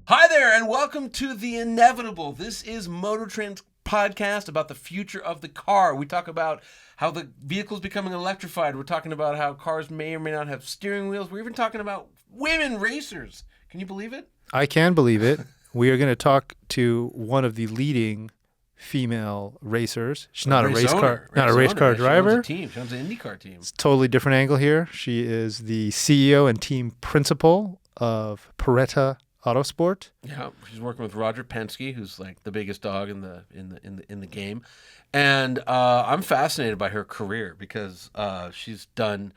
Hi there, and welcome to the InEVitable. This is MotorTrend's podcast about the future of the car. We talk about how the vehicle's becoming electrified. We're talking about how cars may or may not have steering wheels. We're even talking about women racers. Can you believe it? I can believe it. We are going to talk to one of the leading female racers. She's not a race car driver. She owns a team. She owns an IndyCar team. It's a totally different angle here. She is the CEO and team principal of Paretta Autosport. Yeah, she's working with Roger Penske, who's like the biggest dog in the game, and I'm fascinated by her career because she's done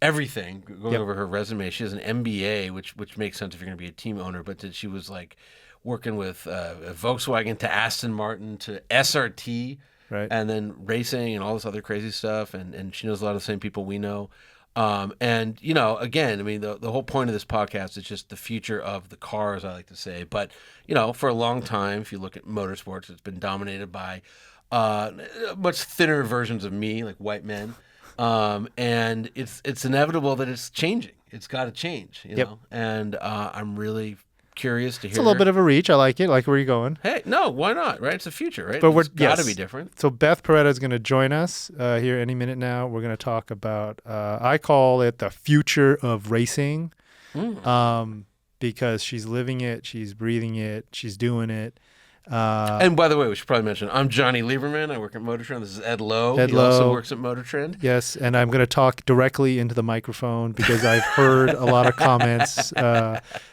everything. Going over her resume, she has an MBA, which makes sense if you're going to be a team owner. But that she was like working with Volkswagen to Aston Martin to SRT, right, and then racing and all this other crazy stuff. And she knows a lot of the same people we know. And, you know, again, I mean, the whole point of this podcast is just the future of the cars, I like to say. But, you know, for a long time, if you look at motorsports, it's been dominated by much thinner versions of me, like white men. And it's inevitable that it's changing. It's got to change, you know. And I'm really curious to hear. It's a little bit of a reach. I like it. I like where you're going. Hey, no, why not? Right? It's the future, right? But it's got to be different. So Beth Paretta is going to join us here any minute now. We're going to talk about, I call it the future of racing, because she's living it, she's breathing it, she's doing it. And by the way, we should probably mention, I'm Johnny Lieberman. I work at MotorTrend. This is Ed Lowe. Ed he Lowe also works at MotorTrend. Yes, and I'm going to talk directly into the microphone because I've heard a lot of comments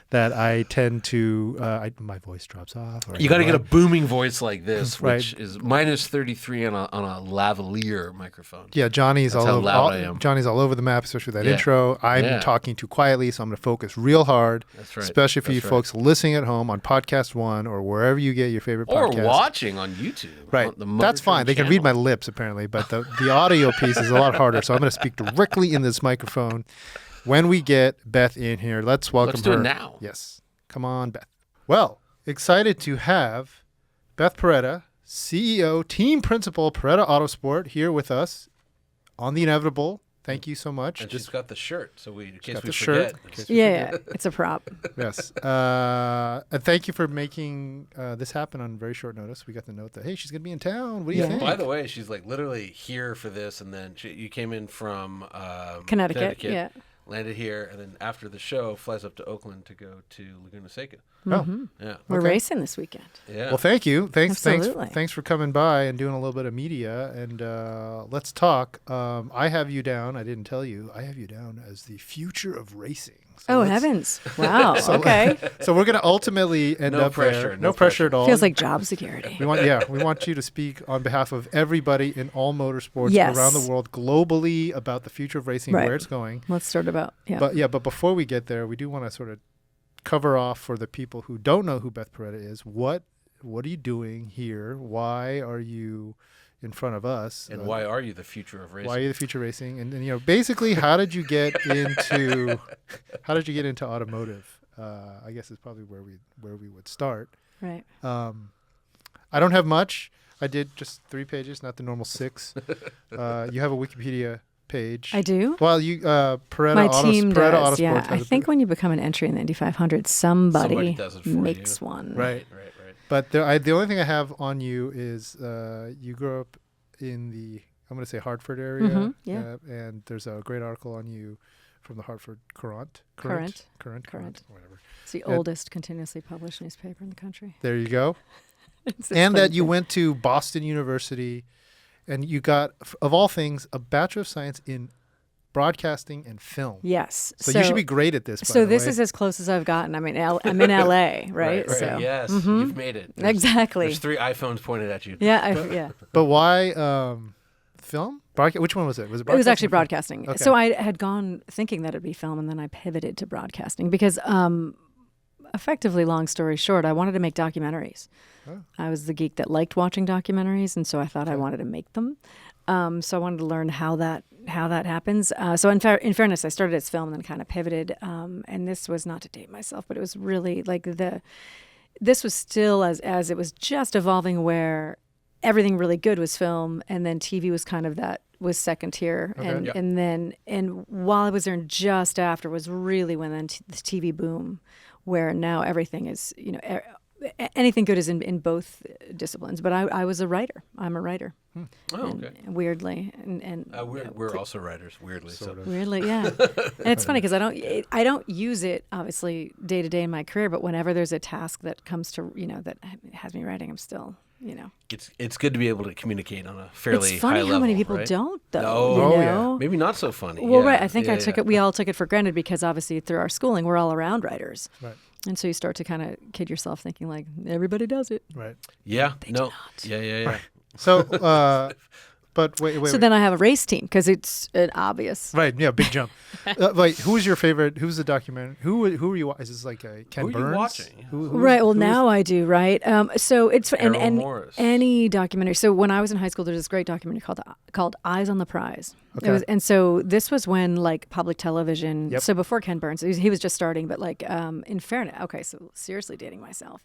that I tend to, my voice drops off. You got to get a booming voice like this, right, which is minus 33 on a lavalier microphone. Yeah, Johnny's That's all how over. loud I am. Johnny's all over the map, especially with that intro. I'm talking too quietly, so I'm going to focus real hard. That's right. Especially for you folks listening at home on Podcast One or wherever you get your favorite podcast. Or watching on YouTube. Right. That's fine. They can read my lips, apparently, but the audio piece is a lot harder, so I'm going to speak directly in this microphone. When we get Beth in here, let's welcome her. Let's do it now. Yes. Come on, Beth. Well, excited to have Beth Paretta, CEO, team principal, Paretta Autosport, here with us on the InEVitable. Thank you so much. And she's got the shirt, so in case we forget. Yeah, it's a prop. Yes. And thank you for making this happen on very short notice. We got the note that, hey, she's going to be in town. What do you think? By the way, she's like literally here for this, and then you came in from Connecticut. Yeah. Landed here, and then after the show, flies up to Oakland to go to Laguna Seca. Mm-hmm. Yeah, we're racing this weekend. Yeah. Well, thank you. Thanks for coming by and doing a little bit of media. And let's talk. I have you down. I didn't tell you. I have you down as the future of racing. So heavens! Wow. Okay. So we're going to ultimately end up there. No pressure at all. Feels like job security. We want you to speak on behalf of everybody in all motorsports around the world, globally, about the future of racing, where it's going. Let's start about But before we get there, we do want to sort of cover off for the people who don't know who Beth Paretta is. What are you doing here? Why are you in front of us? And why are you the future of racing? Why are you the future of racing? And basically, how did you get into automotive? I guess is probably where we would start. Right. I don't have much. I did just 3 pages, not the normal 6. You have a Wikipedia page. I do. Well, you Paretta My team does. Autosport. Yeah, I think when you become an entry in the Indy 500, somebody does it for makes you. one. Right. But the only thing I have on you is you grew up in the, I'm going to say Hartford area. Mm-hmm, and there's a great article on you from the Hartford Courant. Whatever. It's the oldest continuously published newspaper in the country. There you go. And that you went to Boston University and you got, of all things, a Bachelor of Science in broadcasting and film. Yes. So you should be great at this, by So the this way. is as close as I've gotten. I mean, I'm in LA, right? Right. So, yes, you've made it. Exactly. There's 3 iPhones pointed at you. Yeah. But why film? Which one was it? Was it broadcasting? It was actually broadcasting. Okay. So I had gone thinking that it'd be film, and then I pivoted to broadcasting because, effectively, long story short, I wanted to make documentaries. Oh. I was the geek that liked watching documentaries, and so I thought I wanted to make them. So I wanted to learn how that happens. So in fairness, I started as film and then kind of pivoted. And this was not to date myself, but it was really like this was still as it was just evolving where everything really good was film, and then TV was kind of was second tier. Okay. And while I was there, and just after was really when the TV boom where now everything is, anything good is in both disciplines. But I was a writer. I'm a writer. Oh, okay. And weirdly, and we're also writers, weirdly. Sort of. weirdly, yeah. And it's funny because I don't use it obviously day to day in my career, but whenever there's a task that comes to that has me writing, I'm still. It's good to be able to communicate on a fairly It's funny high how many level, people right? don't, though. No. Yeah. Maybe not so funny. Well, yeah. right. I think yeah, I took it. We all took it for granted because obviously through our schooling, we're all around writers, Right. and so you start to kind of kid yourself, thinking like everybody does it. Right. Yeah. They No. do not. Yeah. Right. So, but wait. So then I have a race team because it's an obvious. Right. Yeah. Big jump. Wait. Who's your favorite? Who's the documentary? Who are you? Is this like Ken Who are you Burns? watching? Right. Well, now I do. Right. So it's Errol Morris. any documentary. So when I was in high school, there's this great documentary called Eyes on the Prize. Okay. And so this was when like public television. Yep. So before Ken Burns, he was just starting. But like in fairness, okay. So seriously, dating myself.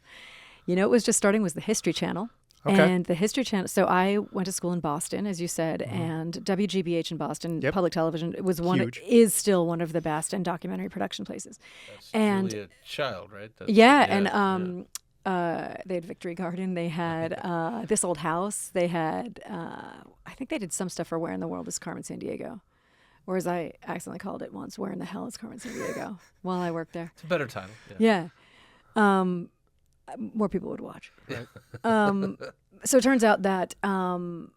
It was just starting was the History Channel. Okay. And the History Channel. So I went to school in Boston, as you said, and WGBH in Boston, Yep. public television, was Huge. is still one of the best and documentary production places. That's and Julia Child, right? That's, and they had Victory Garden. They had This Old House. They had I think they did some stuff for Where in the World is Carmen Sandiego, or as I accidentally called it once, Where in the Hell is Carmen Sandiego, while I worked there. It's a better title. Yeah. More people would watch. Right. So it turns out that the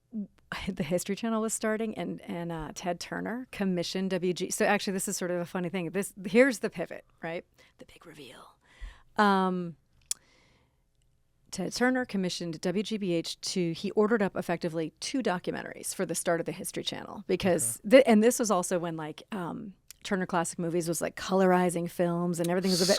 History Channel was starting, and Ted Turner commissioned WG. So actually, this is sort of a funny thing. Here's the pivot, right? The big reveal. Ted Turner commissioned WGBH he ordered up effectively 2 documentaries for the start of the History Channel because, and this was also when like Turner Classic Movies was like colorizing films and everything was a bit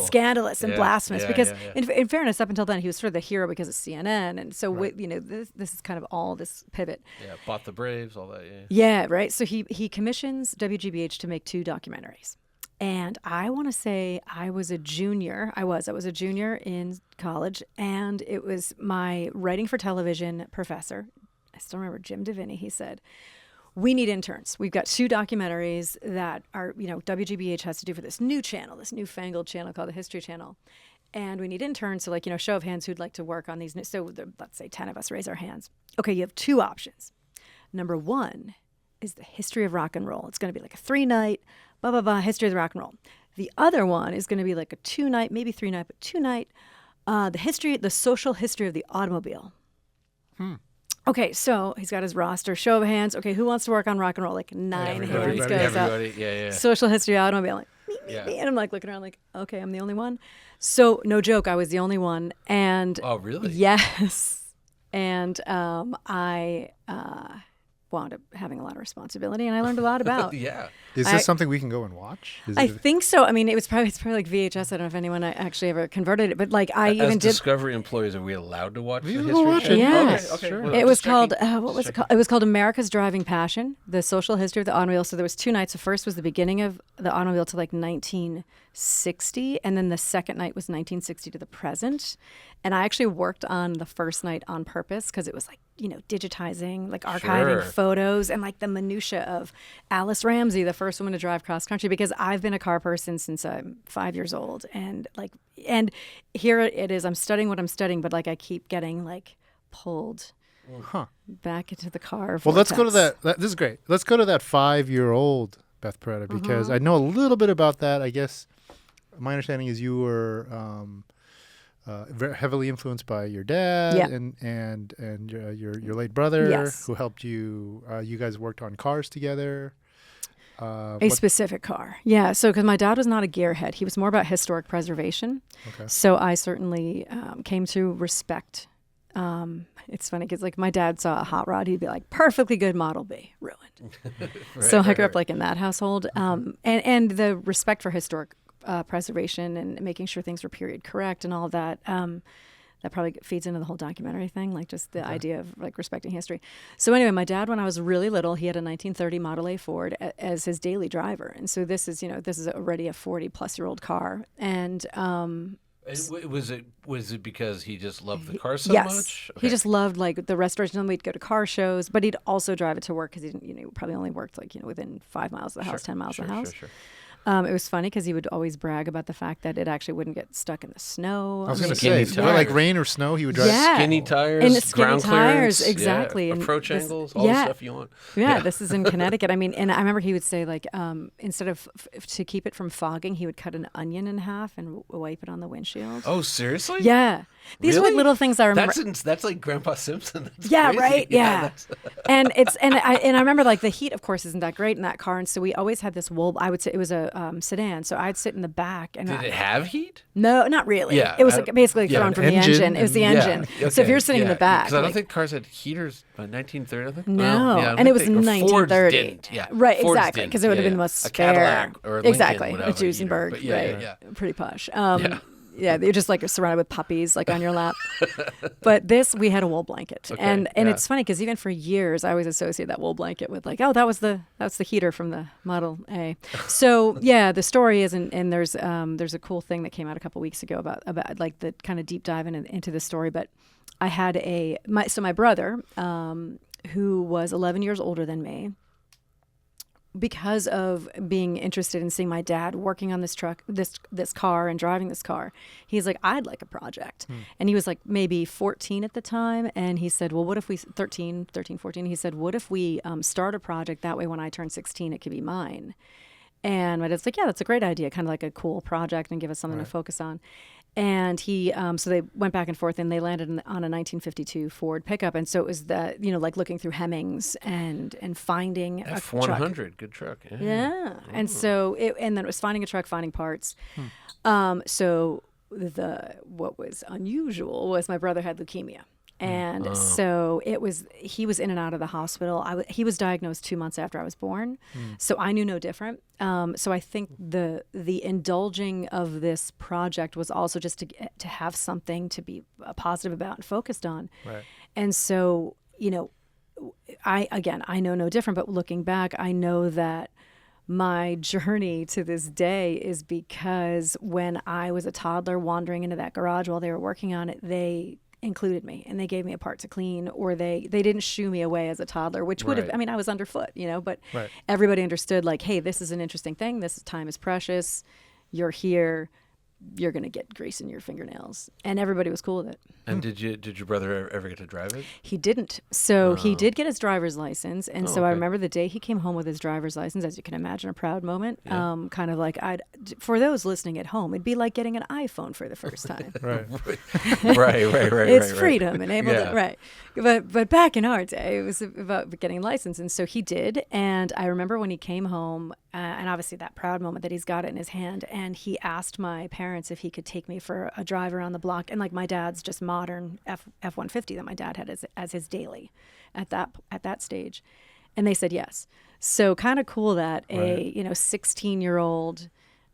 scandalous and blasphemous because in fairness, up until then he was sort of the hero because of CNN. And so, this is kind of all this pivot. Yeah, Bought the Braves, all that, yeah. Yeah, right. So he commissions WGBH to make 2 documentaries. And I want to say I was a junior. I was a junior in college, and it was my writing for television professor. I still remember Jim Deviney. He said, we need interns. We've got 2 documentaries that are, WGBH has to do for this new channel, this newfangled channel called the History Channel. And we need interns. So show of hands who'd like to work on these. So let's say 10 of us raise our hands. Okay, you have 2 options. Number 1 is the history of rock and roll. It's going to be like a 3-night, blah, blah, blah, history of the rock and roll. The other one is going to be like a 2-night, maybe 3-night, but 2-night, the social history of the automobile. Okay, so he's got his roster. Show of hands. Okay, who wants to work on rock and roll? Like 9 hands goes up. Yeah. Social history of automobile. Like, me. And I'm like looking around like, okay, I'm the only one. So no joke, I was the only one. And oh, really? Yes. And I wound up having a lot of responsibility, and I learned a lot about. Yeah. Is this something we can go and watch? I think so. I mean, it's probably like VHS. I don't know if anyone actually ever converted it, but like I even did. Discovery employees, are we allowed to watch the can History watch Channel? it. Yes. Okay. Sure. Well, It was just called checking. what was it called? It was called America's Driving Passion: The Social History of the Automobile. So there was 2 nights. The first was the beginning of the automobile to like 1960, and then the second night was 1960 to the present. And I actually worked on the first night on purpose because it was like digitizing, like archiving photos and like the minutia of Alice Ramsey, the first woman to drive cross country, because I've been a car person since I'm 5 years old, and here it is. I'm studying what I'm studying, but like I keep getting like pulled back into the car. Well, let's go to that. This is great. Let's go to that 5-year-old Beth Paretta because I know a little bit about that. I guess my understanding is you were very heavily influenced by your dad and your late brother who helped you. You guys worked on cars together. A specific car. Yeah. So, because my dad was not a gearhead, he was more about historic preservation. Okay. So I certainly came to respect. It's funny because like my dad saw a hot rod, he'd be like, perfectly good Model B, ruined. So I grew up like in that household. And the respect for historic preservation and making sure things were period correct and all of that. That probably feeds into the whole documentary thing, like just the idea of like respecting history. So anyway, my dad, when I was really little, he had a 1930 Model A Ford as his daily driver, and so this is already a 40-plus-year-old car. And was it because he just loved the car so yes. much? He just loved like the restoration. We'd go to car shows, but he'd also drive it to work because he didn't, probably only worked like within 5 miles of the house, 10 miles of the house. It was funny because he would always brag about the fact that it actually wouldn't get stuck in the snow. I was going to Skinny say, tires. like rain or snow, he would drive. Yeah. Skinny tires, And skinny ground tires, clearance, exactly. yeah, And approach this- angles, all the stuff you want. Yeah, this is in Connecticut. I mean, and I remember he would say like, instead of to keep it from fogging, he would cut an onion in half and wipe it on the windshield. Oh, seriously? Yeah, these Really? were little things I remember. That's like Grandpa Simpson. That's Yeah, crazy. right. Yeah, that's- and I remember like the heat, of course, isn't that great in that car, and so we always had this wool. I would say it was a sedan, so I'd sit in the back. And Did it have heat? No, not really. Yeah, it was I- like basically yeah, thrown an from the engine. It was the and- engine. Yeah, So if okay, you're sitting in the back, because I don't like- think cars had heaters by 1930. I think. No, Well, yeah, I and think it was they- or Fords 1930. didn't, yeah, Right, Fords exactly, didn't, because it would have yeah, been yeah. most a spare. Cadillac or a Lincoln Exactly, would a have heater, Duesenberg, but yeah, right? yeah. Pretty posh. Yeah. Yeah, you're just like surrounded with puppies like on your lap. But this, we had a wool blanket, Okay, and yeah. it's funny because even for years, I always associate that wool blanket with like, oh, that's the heater from the Model A. So yeah, the story is, and there's a cool thing that came out a couple weeks ago about like the kind of deep dive into the story. But I had my brother, who was 11 years older than me, because of being interested in seeing my dad working on this truck, this car and driving this car, he's like, I'd like a project. And he was like maybe 14 at the time. And he said, well, what if we, 13, 14, he said, what if we start a project that way when I turn 16, it could be mine. And my dad's like, yeah, that's a great idea. Kind of like a cool project and give us something to focus on. And he, so they went back and forth and they landed on a 1952 Ford pickup. And so it was like looking through Hemmings and finding a truck. F100, good truck. Yeah. Yeah. And so and then it was finding a truck, finding parts. So what was unusual was my brother had leukemia. And so he was in and out of the hospital. He was diagnosed 2 months after I was born. So I knew no different. So I think the indulging of this project was also just to have something to be positive about and focused on. Right. And so, I know no different, but looking back, I know that my journey to this day is because when I was a toddler wandering into that garage while they were working on it, they included me and they gave me a part to clean, or they didn't shoo me away as a toddler, which would have, Right. I mean, I was underfoot, but Right. everybody understood like, hey, this is an interesting thing. Time is precious. You're here. You're going to get grease in your fingernails. And everybody was cool with it. And did your brother ever get to drive it? He didn't. So he did get his driver's license. And so I okay. remember the day he came home with his driver's license, as you can imagine, a proud moment. Yeah. Kind of like for those listening at home, it'd be like getting an iPhone for the first time. Right. right. It's right. freedom and able Yeah. to, right. But back in our day, it was about getting a license. And so he did. And I remember when he came home, and obviously that proud moment that he's got it in his hand, and he asked my parents if he could take me for a drive around the block. And like my dad's just modern F-150 that my dad had as his daily at that stage. And they said yes. So kind of cool that a 16-year-old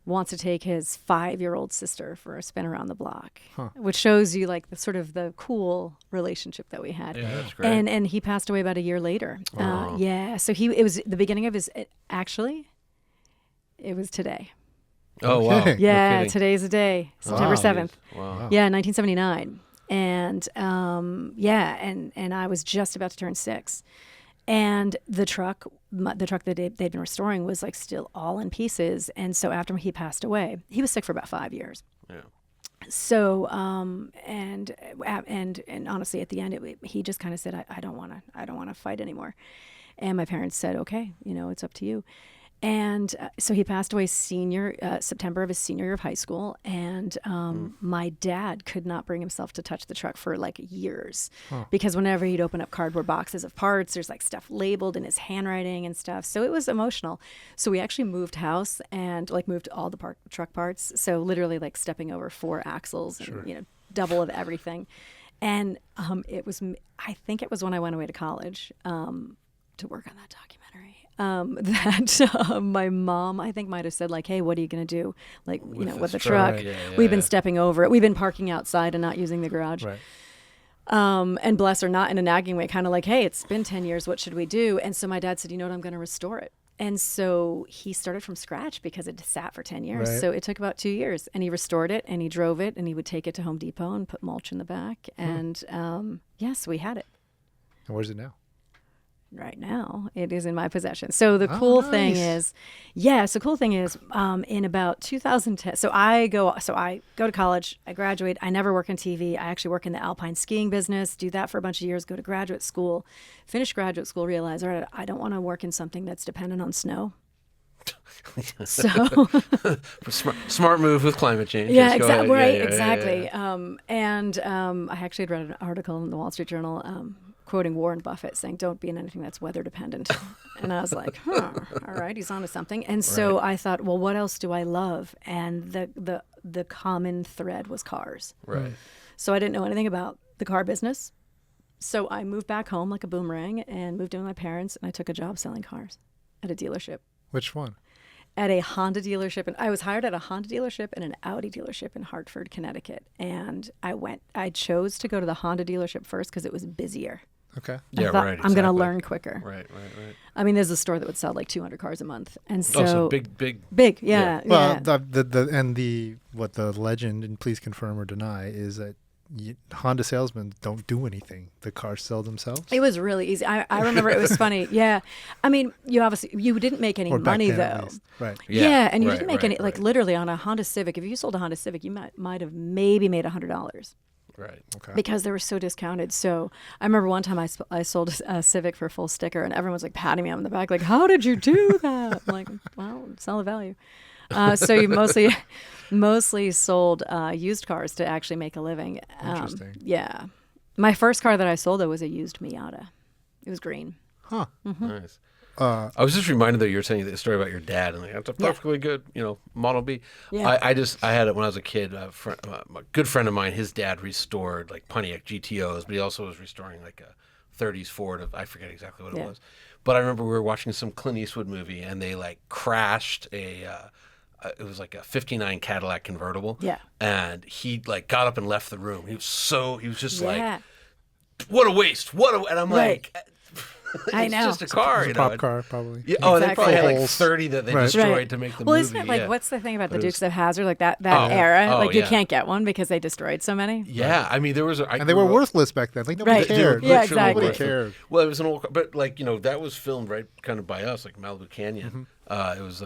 wants to take his 5-year-old sister for a spin around the block, which shows you like the sort of the cool relationship that we had. Yeah, that's great. And he passed away about a year later. Yeah. So it was the beginning of it was today. Oh, wow. Okay. No Yeah, kidding. today's the day, September Wow. 7th. Wow. Yeah, 1979. And and I was just about to turn 6. And the truck that they'd been restoring was like still all in pieces. And so after he passed away, he was sick for about 5 years. Yeah. So and honestly, at the end, he just kind of said, I don't want to fight anymore. And my parents said, okay, it's up to you. And so he passed away September of his senior year of high school. And my dad could not bring himself to touch the truck for like years because whenever he'd open up cardboard boxes of parts, there's like stuff labeled in his handwriting and stuff. So it was emotional. So we actually moved house and like moved all the truck parts. So literally like stepping over 4 axles and, double of everything. And I think it was when I went away to college to work on that documentary. That my mom, I think, might have said like, hey, what are you going to do? Like, with the truck. Right, yeah, We've been yeah. stepping over it. We've been parking outside and not using the garage. Right. And bless her, not in a nagging way, kind of like, hey, it's been 10 years. What should we do? And so my dad said, you know what, I'm going to restore it. And so he started from scratch because it sat for 10 years. Right. So it took about 2 years. And he restored it and he drove it and he would take it to Home Depot and put mulch in the back. And yes, we had it. And where's it now? right now it is in my possession. So the Oh, cool nice. thing is, in about 2010. So I go to college. I graduate. I never work in TV. I actually work in the alpine skiing business. Do that for a bunch of years. Go to graduate school. Finish graduate school. Realize, all right, I don't want to work in something that's dependent on snow. So Smart move with climate change. yeah, Yes, go ahead. exactly. Right, Yeah, yeah, exactly. yeah. I actually had read an article in the Wall Street Journal quoting Warren Buffett saying, "Don't be in anything that's weather dependent." And I was like, "Huh, all right, he's onto something." And so I thought, well, what else do I love? And the common thread was cars. Right. So I didn't know anything about the car business. So I moved back home like a boomerang and moved in with my parents, and I took a job selling cars at a dealership. Which one? At a Honda dealership, and I was hired at a Honda dealership and an Audi dealership in Hartford, Connecticut. And I chose to go to the Honda dealership first because it was busier. Okay. Yeah, I thought, right. I'm going to exactly. learn quicker. Right. I mean, there's a store that would sell like 200 cars a month, and so, So big. big, yeah. Well, what the legend, and please confirm or deny, is that Honda salesmen don't do anything. The cars sell themselves. It was really easy. I remember it was funny. Yeah, I mean, you didn't make any Or back money then, at though. least. Right. Yeah, and you right, didn't make right, any like right. literally on a Honda Civic. If you sold a Honda Civic, you might have maybe made $100. Right. Okay. Because they were so discounted. So I remember one time I sold a Civic for a full sticker, and everyone was like patting me on the back, like, "How did you do that?" I'm like, "Well, sell the value." So you mostly sold used cars to actually make a living. Interesting. Yeah, my first car that I sold though was a used Miata. It was green. Huh. Nice. I was just reminded that you were saying the story about your dad, and like, that's a perfectly good, Model B. Yeah. I had it when I was a kid. A good friend of mine, his dad restored like Pontiac GTOs, but he also was restoring like a 30s Ford. I forget exactly what it was, but I remember we were watching some Clint Eastwood movie, and they like crashed it was like a '59 Cadillac convertible. Yeah. And he like got up and left the room. He was just like, Yeah. what a waste. And I'm Right. like, I it's know. just a car. It's a prop car, probably. Yeah, oh, they Exactly. probably had like Holes. 30 that they Right. destroyed Right. to make the Well, movie. isn't it like, yeah. what's the thing about the But it Dukes of Hazzard, like that era? Oh, Like you yeah. can't get one because they destroyed so many. Yeah, I mean, there was And they were worthless back then. Like nobody Right. cared. Yeah, literally exactly. Nobody worthless. cared. Well, it was an old car, but like, that was filmed right kind of by us, like Malibu Canyon. Mm-hmm. It was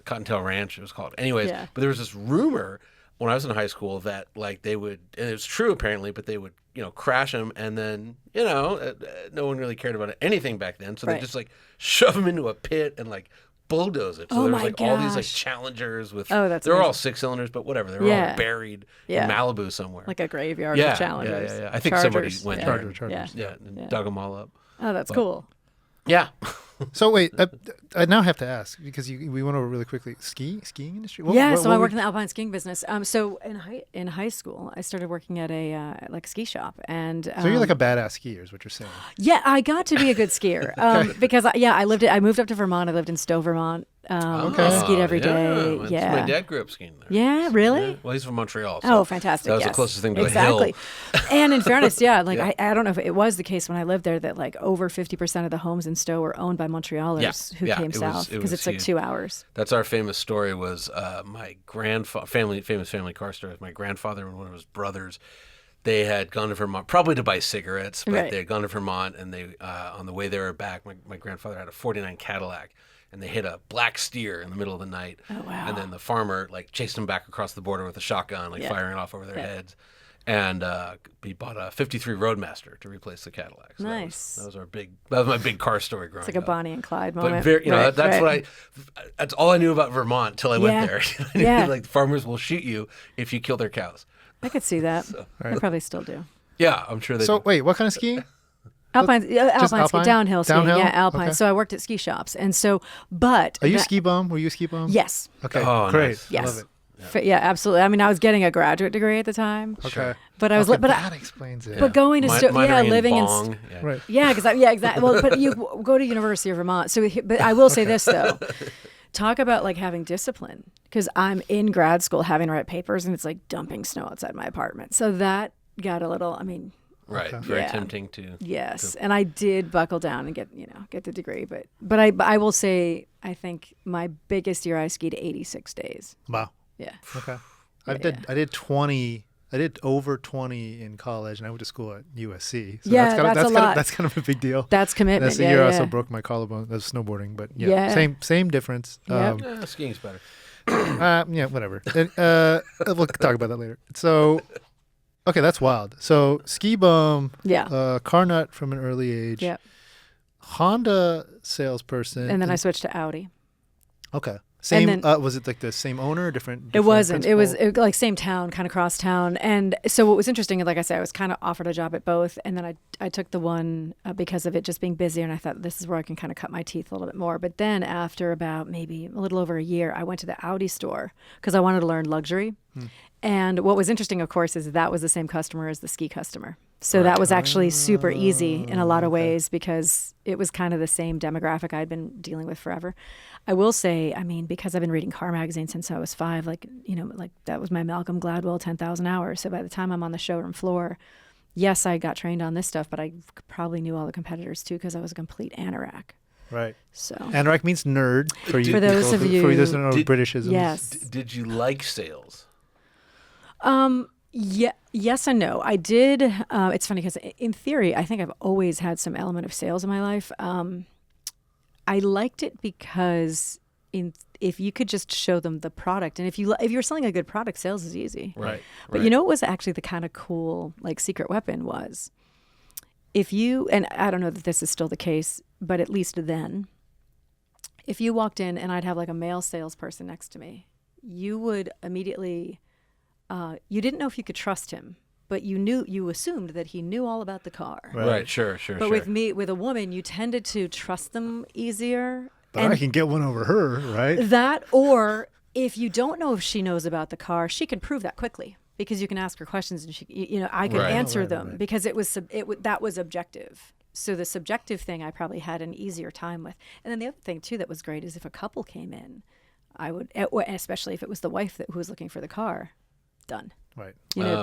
Cottontail Ranch, it was called. Anyways, Yeah. but there was this rumor when I was in high school that like they would, and it's true apparently, but they would, crash them, and then, no one really cared about anything back then. So Right. they just like shove them into a pit and like bulldoze it. So Oh there was my like all these like gosh. Challengers with, Oh, that's they were all amazing. 6-cylinders, but whatever. They were Yeah. all buried Yeah. in Malibu somewhere. Like a graveyard Yeah, of challengers. yeah. I think somebody Chargers, went yeah. there. Chargers. Yeah. Yeah, and Yeah. dug them all up. Oh, that's cool. Yeah. So wait, I now have to ask because we went over really quickly. Skiing industry. So I worked in the alpine skiing business. So in high school, I started working at a like ski shop, and So you're like a badass skier, is what you're saying. yeah, I got to be a good skier because I moved up to Vermont. I lived in Stowe, Vermont. I skied every day. Yeah. My dad grew up skiing there. Yeah, really? Yeah. Well, he's from Montreal. So Oh, fantastic! That was the yes. closest thing to exactly. a hill. And in fairness, like Yeah. I don't know if it was the case when I lived there that like over 50% of the homes in Stowe were owned by Montrealers who came it was- south it because was it's like huge. 2 hours. That's our famous story. Was my famous family car story. My grandfather and one of his brothers. They had gone to Vermont, probably to buy cigarettes, but Right. they had gone to Vermont, and they on the way they were back, my grandfather had a '49 Cadillac, and they hit a black steer in the middle of the night. Oh, wow. And then the farmer like chased them back across the border with a shotgun, like Yeah. firing off over their Yeah. heads. And he bought a '53 Roadmaster to replace the Cadillac. So Nice. That was my big car story growing It's like a up. Bonnie and Clyde moment. But very, Right, that's right. that's all I knew about Vermont till I went Yeah. there. I knew, Yeah. like farmers will shoot you if you kill their cows. I could see that. They probably still do. Yeah, I'm sure they. So do. wait, what kind of skiing? Alpine ski, alpine? downhill skiing. Downhill? Yeah, alpine. Okay. So I worked at ski shops, and so, but Are you that- ski bum? Were you a ski bum? Yes. Okay. Oh, great. nice. I Yes. love it. Yeah, absolutely. I mean, I was getting a graduate degree at the time, Okay. but I was, Okay, but that explains it. but going to Minoring living in bong. Yeah. Right. yeah, because exactly. Well, but you go to University of Vermont. So, but I will say this though, talk about like having discipline, because I'm in grad school having to write papers, and it's like dumping snow outside my apartment. So that got a little. I mean, Right. Okay. Very Yeah. tempting to. yes, and I did buckle down and get the degree, but I will say I think my biggest year I skied 86 days. Wow. Yeah. Okay. Yeah, I did 20 I did over 20 in college, and I went to school at USC. So Yeah, that's a lot. That's kind of a big deal. That's commitment. That's the year I also broke my collarbone. That was snowboarding, but same difference. Yep. Skiing's better. Yeah, whatever. And, we'll talk about that later. So, okay, that's wild. So, ski bum, car nut from an early age, Honda salesperson. And then I switched to Audi. Okay. Same. Was it like the same owner or different it wasn't. Principal? It was like same town, kind of cross town. And so what was interesting, like I said, I was kind of offered a job at both. And then I took the one because of it just being busier. And I thought this is where I can kind of cut my teeth a little bit more. But then after about maybe a little over a year, I went to the Audi store because I wanted to learn luxury. And what was interesting, of course, is that was the same customer as the ski customer. So that was actually super easy in a lot of ways because it was kind of the same demographic I'd been dealing with forever. I will say, I mean, because I've been reading car magazines since I was 5, like that was my Malcolm Gladwell 10,000 hours. So by the time I'm on the showroom floor, yes, I got trained on this stuff, but I probably knew all the competitors too because I was a complete anorak. Right. So anorak means nerd for you. For those of you who doesn't know Britishisms. Yes. Did you like sales? Yeah, yes and no. I did. It's funny because in theory, I think I've always had some element of sales in my life. I liked it because if you could just show them the product, and if you're selling a good product, sales is easy. Right. But you know what was actually the kind of cool like secret weapon was if you, and I don't know that this is still the case, but at least then, if you walked in and I'd have like a male salesperson next to me, you would immediately. You didn't know if you could trust him, but you assumed that he knew all about the car. Right. Sure. But with a woman, you tended to trust them easier. But I can get one over her, right? That, or if you don't know if she knows about the car, she can prove that quickly because you can ask her questions and I could answer them because that was objective. So the subjective thing I probably had an easier time with. And then the other thing too that was great is if a couple came in, I would, especially if it was the wife who was looking for the car. Done. Right.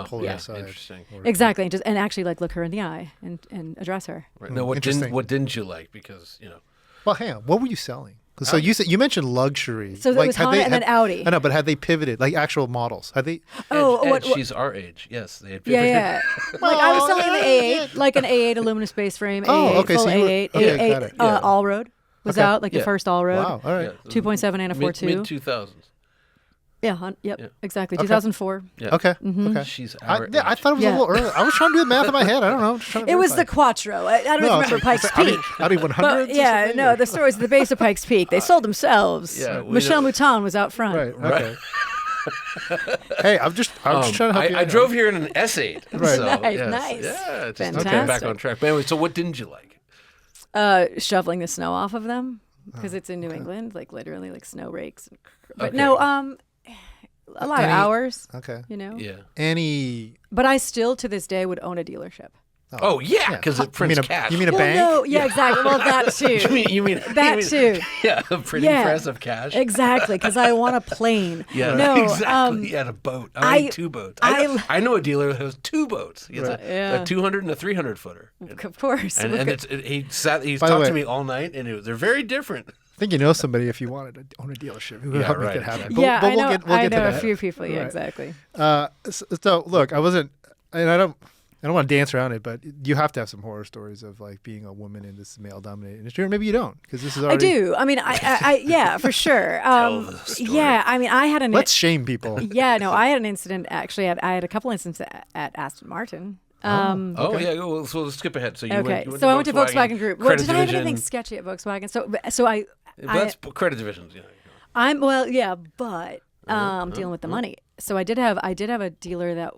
Pull her aside. Interesting. Exactly. And actually like look her in the eye and address her. Right. Now, what didn't you like? Because, Well, hang on. What were you selling? So you mentioned luxury. So there was Honda and then Audi. I know, but had they pivoted, like actual models? Had they? She's our age. Yes, they had pivoted. Yeah. Like I was selling the A8, like an A8 aluminum space frame, A8, full A8, A8 all-road was out, like the first all-road. Wow, all right. 2.7 and a 4.2. Mid-2000s. Yeah, exactly. 2004. Yeah. Okay. Okay. She's our age. I thought it was a little early. I was trying to do the math in my head. I don't know. It was the Quattro. I don't remember Pikes Peak. Audi 100. The story's the base of Pikes Peak. They sold themselves. Yeah, Michel Mouton was out front. Right. Okay. Hey, I'm just trying to help you. I drove here in an S8. Right. So, Nice. Yeah. Just Fantastic. okay, back on track. But anyway, so what didn't you like? Shoveling the snow off of them because it's in New England, like literally like snow rakes. But a lot of hours. Okay. Yeah. But I still to this day would own a dealership. Oh yeah, because it prints cash. You mean a bank? No, yeah, exactly. Well, that too. you mean that too? Yeah, a printing press of cash. Exactly, because I want a plane. Yeah, no, exactly. And a boat. I need 2 boats. I know a dealer who has 2 boats. He has a 200 and a 300 footer. Of course. And he's talked to me all night, and they're very different. I think you know somebody if you wanted to own a dealership who would help make it happen. Yeah, but I know. We'll get to that. A few people. Yeah, exactly. So look, I wasn't, and I don't want to dance around it, but you have to have some horror stories of like being a woman in this male-dominated industry, or maybe you don't, because this is already. I do. I mean, I yeah, for sure. Tell the story. Yeah, I mean, I had an. Let's shame people. Yeah, no, I had an incident. Actually, I had a couple incidents at Aston Martin. Yeah. Well, so let's skip ahead. So you went I went to Volkswagen Group. Well, did I have division. anything sketchy at Volkswagen? So I. That's credit divisions. Yeah. I'm but dealing with the money. So I did have a dealer that.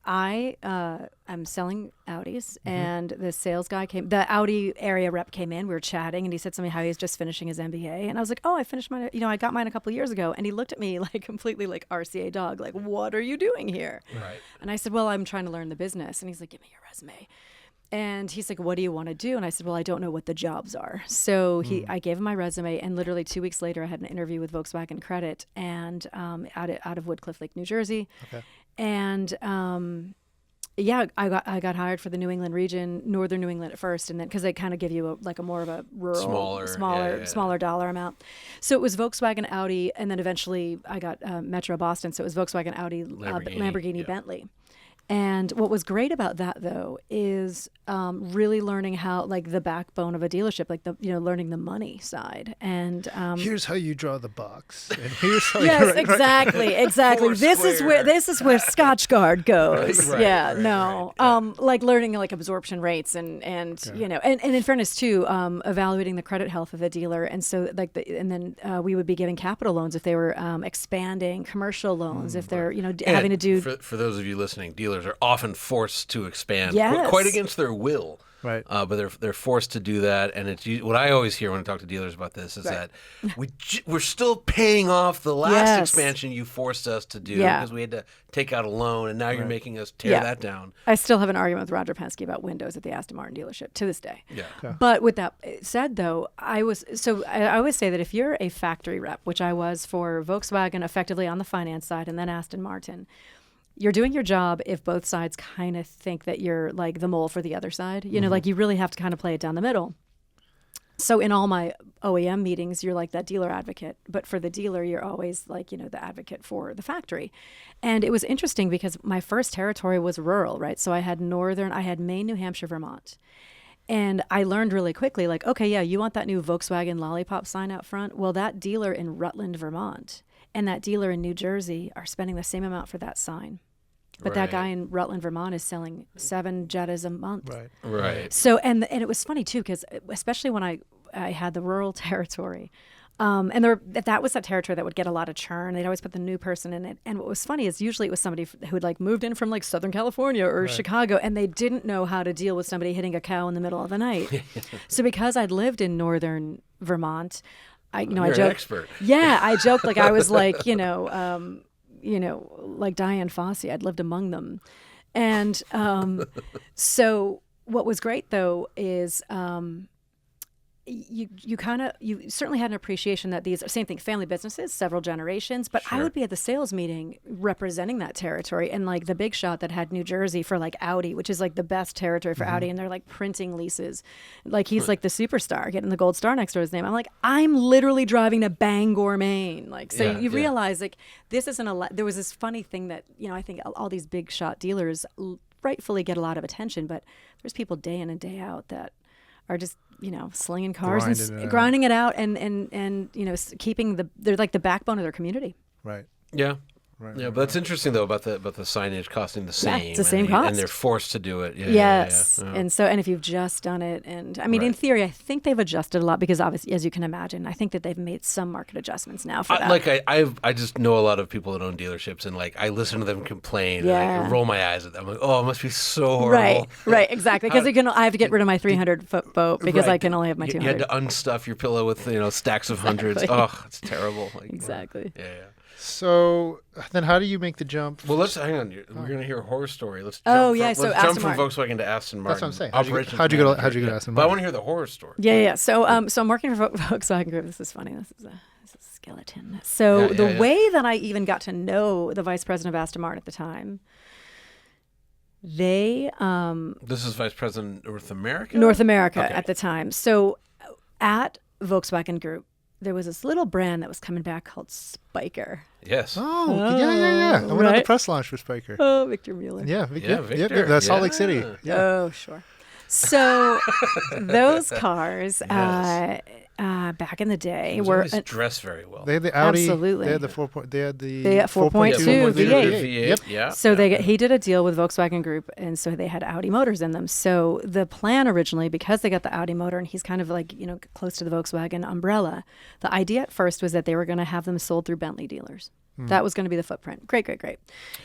I'm selling Audis, and the sales guy the Audi area rep came in. We were chatting, and he said something how he's just finishing his MBA, and I was like, oh, I finished mine. I got mine a couple of years ago, and he looked at me like completely like RCA dog, like, what are you doing here? Right. And I said, well, I'm trying to learn the business, and he's like, give me your resume. And he's like, what do you want to do? And I said, well, I don't know what the jobs are. So I gave him my resume, and literally 2 weeks later, I had an interview with Volkswagen Credit and out of Woodcliff Lake, New Jersey. Okay. And Yeah, I got hired for the New England region, northern New England at first, and then because they kind of give you a more of a rural, smaller dollar amount. So it was Volkswagen, Audi, and then eventually I got Metro Boston. So it was Volkswagen, Audi, Lamborghini, Bentley. And what was great about that, though, is really learning how, like, the backbone of a dealership, like learning the money side. And here's how you draw the box, and here's how yes, exactly. This is where Scotchgard goes. Like learning like absorption rates and in fairness too, evaluating the credit health of the dealer, and so then we would be giving capital loans if they were expanding, commercial loans if they're having to do. For those of you listening, dealers are often forced to expand Yes. quite against their will. Right. But they're forced to do that, and it's what I always hear when I talk to dealers about this is that we're still paying off the last expansion you forced us to do because we had to take out a loan, and now you're making us tear that down. I still have an argument with Roger Penske about windows at the Aston Martin dealership to this day. Yeah. Okay. But with that said, though, I always say that if you're a factory rep, which I was for Volkswagen, effectively on the finance side, and then Aston Martin. You're doing your job if both sides kind of think that you're like the mole for the other side. Like you really have to kind of play it down the middle. So in all my OEM meetings, you're like that dealer advocate. But for the dealer, you're always like, the advocate for the factory. And it was interesting because my first territory was rural, right? So I had Maine, New Hampshire, Vermont. And I learned really quickly, like, okay, yeah, you want that new Volkswagen lollipop sign out front? Well, that dealer in Rutland, Vermont, and that dealer in New Jersey are spending the same amount for that sign. But that guy in Rutland, Vermont is selling 7 Jettas a month. Right. So, and it was funny too, because especially when I had the rural territory, and that was that territory that would get a lot of churn. They'd always put the new person in it. And what was funny is usually it was somebody who had like moved in from like Southern California or Chicago, and they didn't know how to deal with somebody hitting a cow in the middle of the night. So because I'd lived in northern Vermont, I joked, an expert. Yeah, I joked like I was like, like Diane Fossey. I'd lived among them. And so what was great, though, is you certainly had an appreciation that these same thing, family businesses, several generations, but I would be at the sales meeting representing that territory, and like the big shot that had New Jersey for like Audi, which is like the best territory for Audi, and they're like printing leases, like he's like the superstar getting the gold star next to his name. I'm like, I'm literally driving to Bangor, Maine. Like, so you realize like this isn't there was this funny thing that I think all these big shot dealers rightfully get a lot of attention, but there's people day in and day out that are just slinging cars and grinding it out and keeping they're like the backbone of their community. Right. Yeah. But that's interesting though about the signage costing the same. Yeah, it's the same cost, and they're forced to do it. Yes, and if you've just done it, and I mean, in theory, I think they've adjusted a lot because obviously, as you can imagine, I think that they've made some market adjustments now for that. Like I just know a lot of people that own dealerships, and like I listen to them complain, and I roll my eyes at them. I'm like, oh, it must be so horrible. Right, exactly. Because I have to get rid of my 300-foot boat because I can only have my 200. You had to unstuff your pillow with stacks of hundreds. Oh, it's terrible. Like, exactly. Yeah. So then, how do you make the jump? Well, let's hang on. We're going to hear a horror story. Let's jump jump from Volkswagen to Aston Martin. That's what I'm saying. How'd you go to Aston Martin? But I want to hear the horror story. Yeah. So I'm working for Volkswagen Group. This is funny. This is a skeleton. So the way that I even got to know the vice president of Aston Martin at the time, they this is Vice President North America. At the time. So at Volkswagen Group, there was this little brand that was coming back called Spiker. Yes. Oh, yeah. I went on the press launch for Spiker. Oh, Victor Mueller. Yeah, Victor. That's Salt Lake City. Yeah. Oh, sure. So those cars, back in the day, were dressed very well. They had the Audi. Absolutely. They had the 4.2 V8. Yep. Yeah. So he did a deal with Volkswagen Group, and so they had Audi motors in them. So the plan originally, because they got the Audi motor, and he's kind of like close to the Volkswagen umbrella, the idea at first was that they were going to have them sold through Bentley dealers. That was going to be the footprint. Great.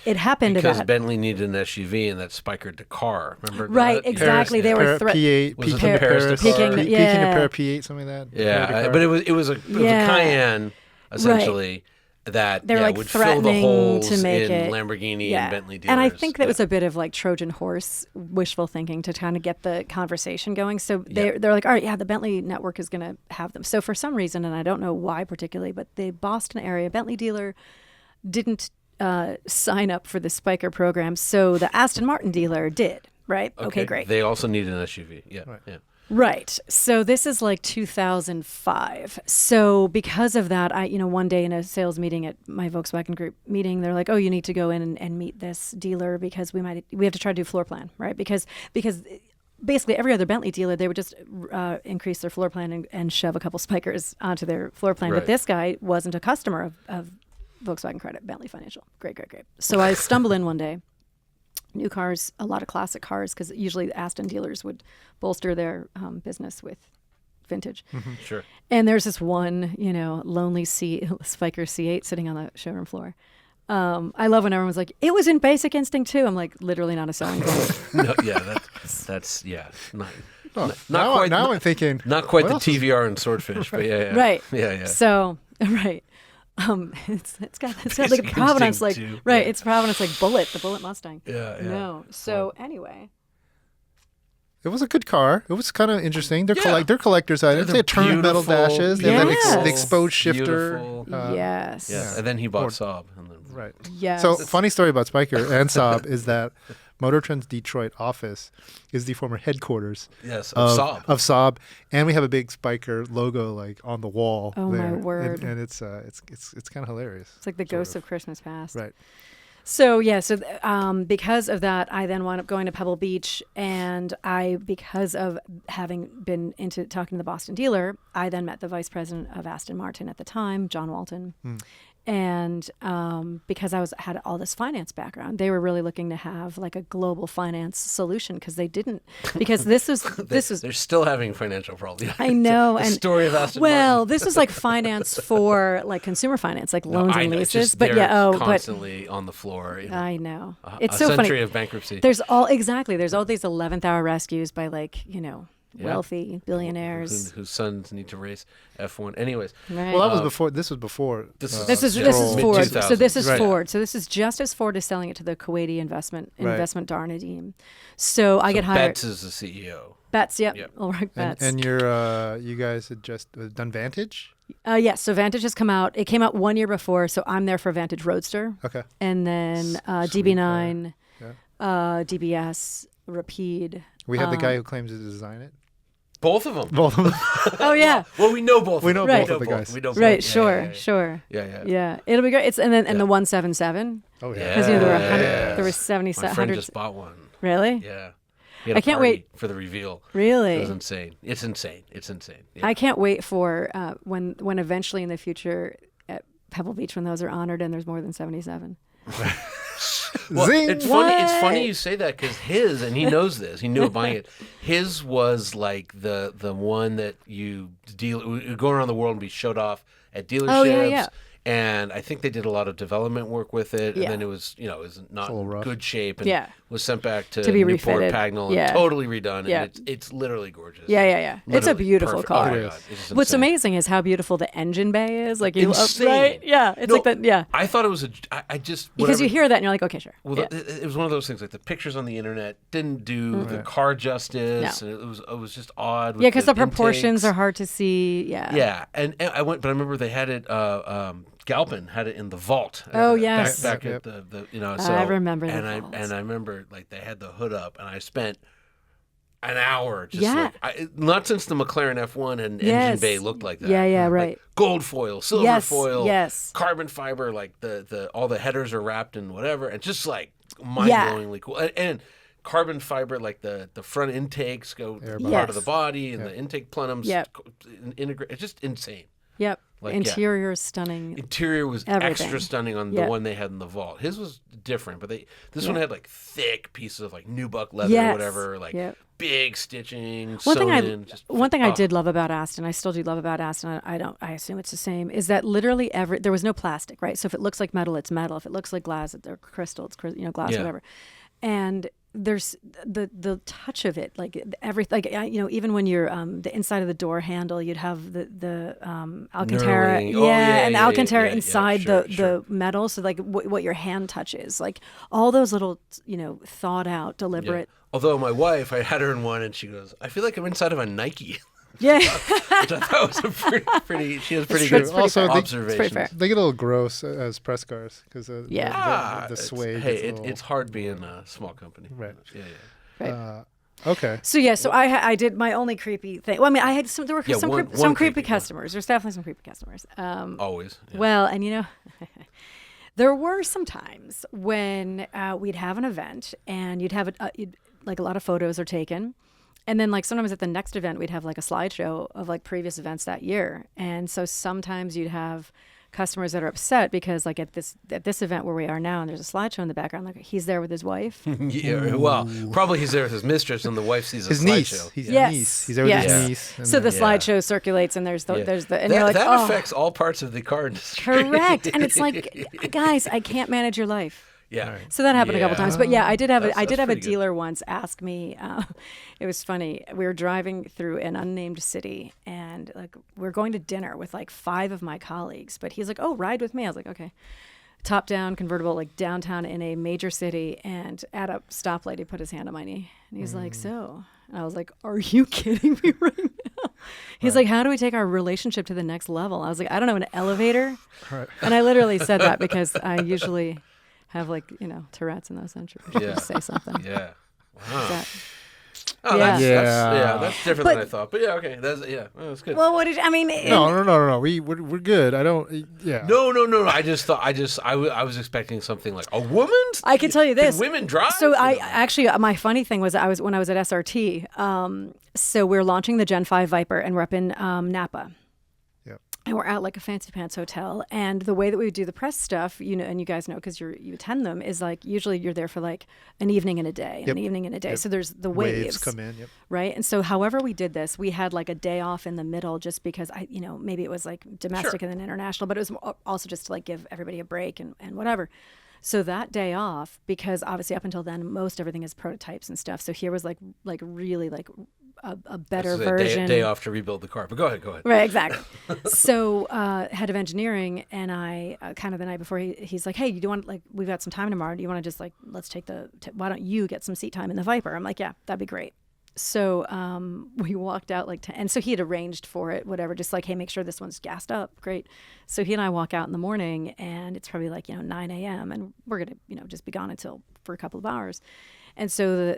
It happened because Bentley needed an SUV, and that Spiker Dakar. Remember? Right, exactly. They were P8, peaking a pair of P8, something like that. Yeah, but it was a Cayenne essentially that like would fill the holes to make in Lamborghini and Bentley dealers. And I think that was a bit of like Trojan horse wishful thinking to kind of get the conversation going. So they're like, all right, the Bentley network is going to have them. So for some reason, and I don't know why particularly, but the Boston area Bentley dealer didn't sign up for the Spiker program. So the Aston Martin dealer did, right? Okay, great. They also need an SUV. Yeah, yeah. Right. So this is like 2005. So because of that, one day in a sales meeting at my Volkswagen Group meeting, they're like, "Oh, you need to go in and meet this dealer because we have to try to do floor plan, right? Because basically every other Bentley dealer, they would just increase their floor plan and shove a couple spikers onto their floor plan. Right. But this guy wasn't a customer of Volkswagen Credit, Bentley Financial. Great. So I stumble in one day. New cars, a lot of classic cars, because usually Aston dealers would bolster their business with vintage. Mm-hmm. Sure. And there's this one, lonely Spiker C8 sitting on the showroom floor. I love when everyone's like, "It was in Basic Instinct too." I'm like, literally not a selling point. No, yeah, that's not Now quite. I'm thinking, Not quite the what else is- TVR and Swordfish, but yeah. Right. Yeah. So, right. It's got like Basic a Provenance, Instinct like too. right. Yeah. It's Provenance, like the Bullet Mustang. Yeah. No. So anyway, It was a good car. It was kind of interesting. They're Yeah. they're collector's items. They're They had turned metal beautiful, dashes. They had Yes. the exposed shifter. Beautiful. yes. Yeah. And then he bought Saab. And then, Right. Yes. So funny story about Spiker and Saab is that MotorTrend's Detroit office is the former headquarters Yes, of Saab. of Saab, and we have a big Spiker logo like on the wall. Oh, my there. word. And it's kind of hilarious. It's like the ghost of Christmas past. Right. So because of that, I then wound up going to Pebble Beach, and because of having been into talking to the Boston dealer, I then met the vice president of Aston Martin at the time, John Walton. And because I had all this finance background, they were really looking to have like a global finance solution because this was They're still having financial problems. I know. The and story of Aston well, Martin. this was like finance for like consumer finance, like loans I and know, it's leases. just But they're constantly on the floor. I know. A It's so century funny. of bankruptcy. There's all these 11th hour rescues by wealthy billionaires. whose sons need to race F1. Anyways, Right. Well, that was before. This was before. This is- This is Mid- Ford. 2000s. So this is Right. Ford. So this is just as Ford is selling it to the Kuwaiti investment Right. Darnadim. So I get hired. Betts is the CEO. Betts, yep. Yep. Ulrich Betts. And you guys had just done Vantage. Yes. So Vantage has come out. It came out 1 year before. So I'm there for Vantage Roadster, Okay. and then Sweet DB9, Yeah. DBS, Rapide. We had the guy who claims to design it. Both of them. Both of them. Oh yeah. Well, we know both. We know Right. both of the guys. We know both. Right. Yeah, Sure. yeah, Sure. Yeah. Yeah. It'll be great. It's and the 177. Oh yeah. Yeah. Because there were Yes. there were 70, My friend 100. just bought one. Really? Yeah. He had I a can't party wait. for the reveal. Really? It was insane. It's insane. Yeah. I can't wait for when eventually in the future at Pebble Beach when those are honored and there's more than 77. Well, Zing! it's funny What? you say that because his, and he knows this, he knew about buying it. His was like the one that you go around the world and be showed off at dealerships. Oh, yeah. And I think they did a lot of development work with it, Yeah. and then it was not a little rough. good shape, and Yeah. was sent back to be Newport refitted. Pagnell Yeah. and totally redone. Yeah. And it's literally gorgeous. Yeah. It's a Literally beautiful perfect. car. Oh my It God. is. It's just What's insane. amazing is how beautiful the engine bay is. Like you Insane. right? Yeah. It's No, like that. Yeah. I thought it was I just Because whatever- you hear that and you're like, okay, sure. Well, Yeah. it was one of those things like the pictures on the internet didn't do the Right. car justice. No. And it was just odd. With Yeah, because the proportions intakes. are hard to see. Yeah. Yeah, and I went, but I remember they had it. Galpin had it in the vault. Oh, back- yes. back Yep. at the I So, remember the and vault. I remember like they had the hood up, and I spent an hour just Yeah. not since the McLaren F1 and engine Yes. bay looked like that. Yeah, Like, right. gold foil, silver Yes, foil, yes. carbon fiber, like the all the headers are wrapped in whatever, and just like mind-blowingly cool. And carbon fiber, like the front intakes go Air part Yes. of the body, and the intake plenums Yep. integrate. It's just insane. Yep. Like, Interior is stunning. Interior was Everything. extra stunning on Yeah. the one they had in the vault. His was different, but this one had like thick pieces of like nubuck leather Yes. or whatever, like Yep. big stitching. One thing sewn in, I did love about Aston, I still do love about Aston. I assume it's the same. Is that literally there was no plastic, right? So if it looks like metal, it's metal. If it looks like glass, or crystal, it's glass, Yeah. whatever. And there's the touch of it, like everything. Like even when you're the inside of the door handle, you'd have the Alcantara, Knurling. Oh, yeah, and yeah, Alcantara yeah, inside sure, the metal. So like what your hand touches, like all those little thought out, deliberate. Although my wife, I had her in one, and she goes, "I feel like I'm inside of a Nike." Yeah. Which I thought was a pretty she has pretty true. good Also, observations. fair. They get a little gross as press cars because the It's- suede. Hey, gets a little- it's hard being a small company. Right. Yeah. Right. Okay. So yeah, so I did my only creepy thing. Well, I mean, I had there were Yeah, some one creepy creepy one. customers. There's definitely some creepy customers. Always. Yeah. Well, and there were some times when we'd have an event and you'd have like a lot of photos are taken. And then like sometimes at the next event, we'd have like a slideshow of like previous events that year. And so sometimes you'd have customers that are upset because like at this event where we are now and there's a slideshow in the background, like he's there with his wife. Yeah, well, probably he's there with his mistress and the wife sees a His niece. slideshow. He's Yes. niece. He's there with Yes. his niece. So the Yeah. slideshow circulates and there's the and you're like, that oh, affects all parts of the car industry. correct. And it's like, guys, I can't manage your life. Yeah. Right. So that happened a couple times, but yeah, I did have That's a pretty good. dealer once ask me. It was funny. We were driving through an unnamed city, and like we're going to dinner with like 5 of my colleagues. But he's like, "Oh, ride with me." I was like, "Okay." Top down convertible, like downtown in a major city, and at a stoplight, he put his hand on my knee, and he's like, "So," and I was like, "Are you kidding me right now?" He's like, "How do we take our relationship to the next level?" I was like, "I don't know, an elevator," Right. and I literally said that because I usually have like Tourette's and those things. Yeah. Just say something. Yeah. Wow. That- Oh, Yeah. that's different than I thought. But yeah, okay. That's good. well, what did I mean? No. We're good. I don't. Yeah. No. I just thought I was expecting something like a woman. I can tell you this. Can women drive? So I actually, my funny thing was when I was at SRT. So we're launching the Gen 5 Viper, and we're up in Napa. Yep. And we're at like a fancy pants hotel, and the way that we do the press stuff, and you guys know because you attend them, is like usually you're there for like an evening and a day, and Yep. an evening and a day. Yep. So there's the waves come in. Yep. right? And so however we did this, we had like a day off in the middle just because maybe it was like domestic and then international, but it was also just to like give everybody a break and whatever. So that day off, because obviously up until then, most everything is prototypes and stuff. So here was like really like a better This is version. day off to rebuild the car. But go ahead. Right, exactly. So head of engineering and I kind of the night before he's like, hey, you do want like we've got some time tomorrow. Do you want to just like let's take why don't you get some seat time in the Viper? I'm like, yeah, that'd be great. So we walked out like 10, and so he had arranged for it, whatever, just like, hey, make sure this one's gassed up. Great. So he and I walk out in the morning, and it's probably like 9 a.m. and we're gonna just be gone for a couple of hours. And so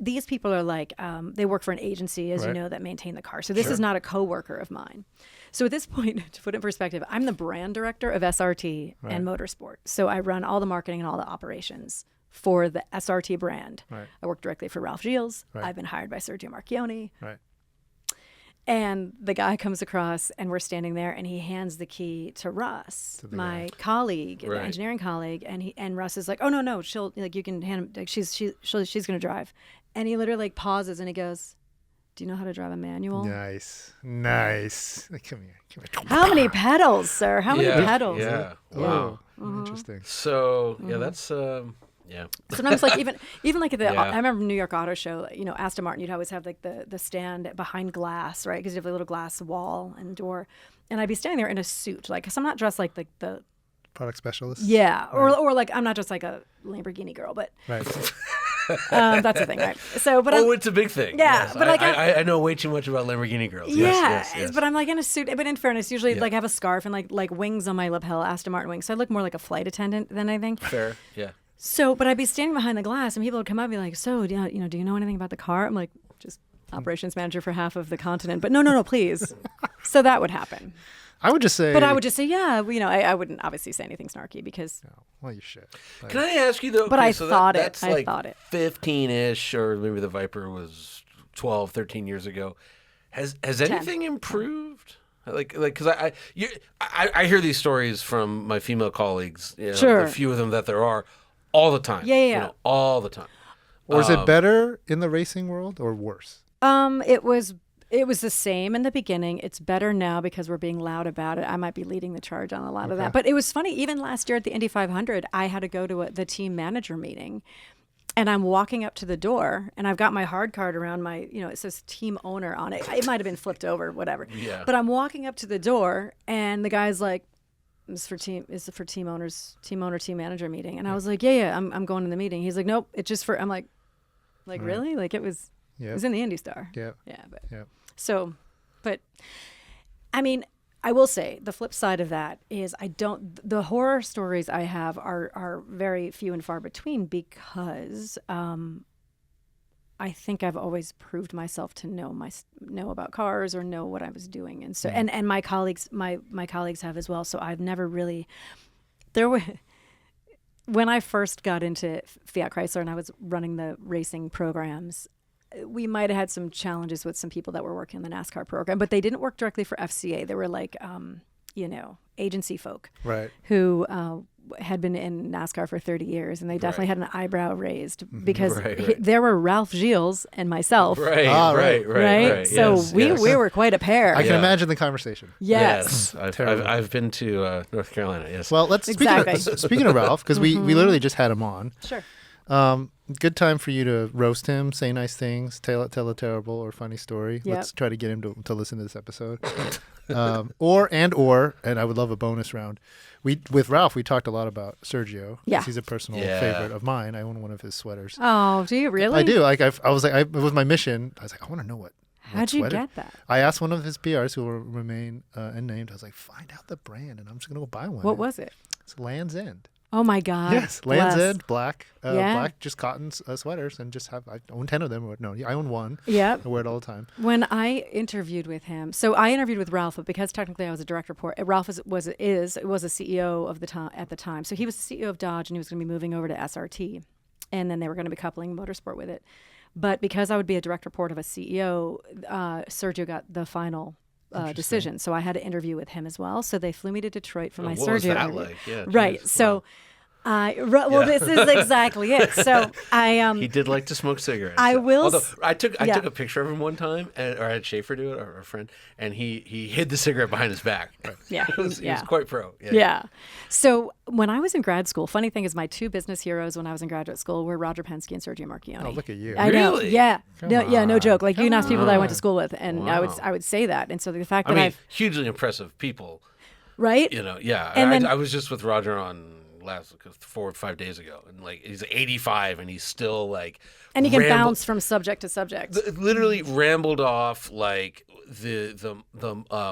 these people are like they work for an agency, as you know, that maintain the car. So this is not a coworker of mine. So at this point, to put it in perspective, I'm the brand director of SRT and Motorsport. So I run all the marketing and all the operations for the SRT brand. Right. I work directly for Ralph Gilles. Right. I've been hired by Sergio Marchioni. Right. And the guy comes across, and we're standing there, and he hands the key to Russ, my colleague, the engineering colleague, and Russ is like, "Oh no, she'll like you can hand him like she's gonna drive," and he literally like pauses and he goes, "Do you know how to drive a manual?" Nice. Like, come here. How many pedals, sir? How many Yeah, pedals? Yeah. Oh, Wow. interesting. So yeah, that's yeah. Sometimes like even like at the Yeah. I remember New York Auto Show, Aston Martin, you'd always have like the stand behind glass, right? Because you have a little glass wall and door, and I'd be standing there in a suit, like, because I'm not dressed like the Product specialist. yeah, or like I'm not just like a Lamborghini girl, but Right. that's the thing, right? So, but It's a big thing. Yeah, Yes. but like I know way too much about Lamborghini girls. yeah, Yes. but I'm like in a suit. But in fairness, usually Yeah. like I have a scarf and like wings on my lapel, Aston Martin wings. So I look more like a flight attendant than anything. Fair. Yeah. So, but I'd be standing behind the glass, and people would come up and be like, "So, do you know anything about the car?" I'm like, "Just operations manager for half of the continent." But no, please. So that would happen. I would just say. But I would just say, yeah, I wouldn't obviously say anything snarky because. No, well, you should. Like, Can I ask you though? But okay, I so thought it. That's I like thought it. 15-ish, or maybe the Viper was 12, 13 years ago. Has anything improved? Like, because I hear these stories from my female colleagues. Sure. The few of them that there are, all the time. Yeah. All the time. or is it better in the racing world or worse? It was the same in the beginning. It's better now because we're being loud about it. I might be leading the charge on a lot of that. But it was funny. Even last year at the Indy 500, I had to go to the team manager meeting. And I'm walking up to the door, and I've got my hard card around my, it says team owner on it. It might have been flipped over, whatever. Yeah. But I'm walking up to the door, and the guy's like, "It's for team team manager meeting." And I was like, "Yeah, I'm going to the meeting." He's like, "Nope, it's just for." I'm like, really? Like it was in the Indy Star. Yeah. Yeah, but Yeah. so But I mean, I will say the flip side of that is the horror stories I have are very few and far between because I think I've always proved myself to know about cars or know what I was doing. And so, and my colleagues have as well. So I've never really, when I first got into Fiat Chrysler and I was running the racing programs, we might have had some challenges with some people that were working in the NASCAR program, but they didn't work directly for FCA. They were like, agency folk who had been in NASCAR for 30 years, and they definitely had an eyebrow raised because there were Ralph Gilles and myself. Right. So we were quite a pair. I can imagine the conversation. Yes. I've been to North Carolina. Yes. Well, speaking of Ralph, because we literally just had him on. Sure. Good time for you to roast him, say nice things, tell a terrible or funny story. Yep. Let's try to get him to listen to this episode. And I would love a bonus round. With Ralph, we talked a lot about Sergio. Yeah. He's a personal favorite of mine. I own one of his sweaters. Oh, do you really? I do. Like it was my mission. I was like, I want to know what. How'd you get that? I asked one of his PRs who will remain unnamed. I was like, find out the brand, and I'm just gonna go buy one. What was it? It's Land's End. Oh my God! Yes, Land's End, black, just cotton sweaters, and I own 10 of them. No, I own one. Yeah, I wear it all the time. When I interviewed with him, so I interviewed with Ralph, but because technically I was a direct report, Ralph was a CEO of the time at the time. So he was the CEO of Dodge, and he was going to be moving over to SRT, and then they were going to be coupling Motorsport with it. But because I would be a direct report of a CEO, Sergio got the final decision. So I had to interview with him as well. So they flew me to Detroit for my what Sergio was that interview. like? Yeah, right. Geez. So, this is exactly it. So he did like to smoke cigarettes. I will. Although I took a picture of him one time, or I had Schaefer do it, or a friend, and he hid the cigarette behind his back. Yeah, he was quite pro. Yeah. So when I was in grad school, funny thing is, my two business heroes when I was in graduate school were Roger Penske and Sergio Marchionne. Oh, look at you! I know. Really? Yeah. No joke. Like Come you can ask people that I went to on. school with, and Wow. I would say that. And so the fact that hugely impressive people. right. And I was just with Roger on last 4 or 5 days ago, and like he's 85 and he's still like, and he can bounce from subject to subject. Literally rambled off like the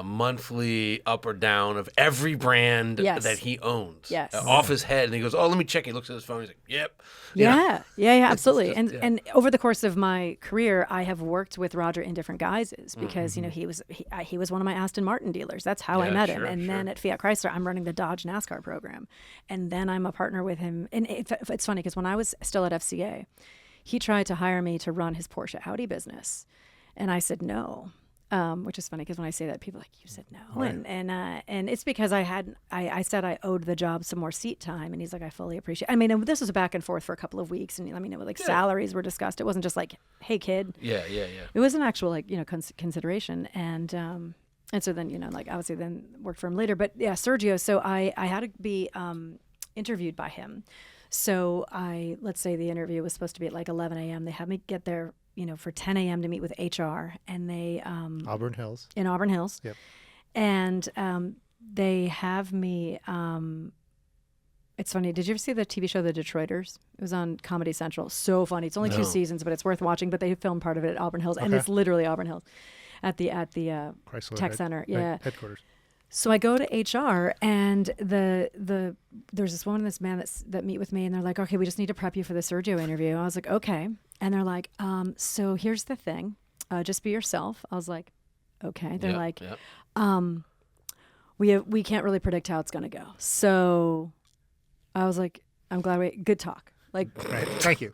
monthly up or down of every brand that he owns off his head, and he goes, oh, let me check. He looks at his phone, he's like, yep. Yeah, absolutely. And over the course of my career, I have worked with Roger in different guises because he was one of my Aston Martin dealers. That's how I met him. And then at Fiat Chrysler, I'm running the Dodge NASCAR program, and then I'm a partner with him. And it's funny because when I was still at FCA, he tried to hire me to run his Porsche Audi business, and I said no. Which is funny because when I say that, people are like, you said no. Right. And it's because I said I owed the job some more seat time. And he's like, I fully appreciate it. I mean, this was a back and forth for a couple of weeks. And I mean, salaries were discussed. It wasn't just like, hey, kid. Yeah. It was an actual consideration. And so then, obviously then worked for him later. But yeah, Sergio. So I had to be interviewed by him. So let's say the interview was supposed to be at like 11 a.m. They had me get there for 10 a.m. to meet with HR, and they Auburn Hills. In Auburn Hills. Yep. And they have me. It's funny. Did you ever see the TV show The Detroiters? It was on Comedy Central. So funny. It's only 2 seasons, but it's worth watching. But they filmed part of it at Auburn Hills, and it's literally Auburn Hills, at the Chrysler Tech Center. Yeah. Headquarters. So I go to HR, and there's this woman and this man that meet with me, and they're like, okay, we just need to prep you for the Sergio interview. I was like, okay. And they're like, so here's the thing, just be yourself. I was like, okay. They're like, we can't really predict how it's going to go. So I was like, I'm glad good talk. Like, right. Thank you.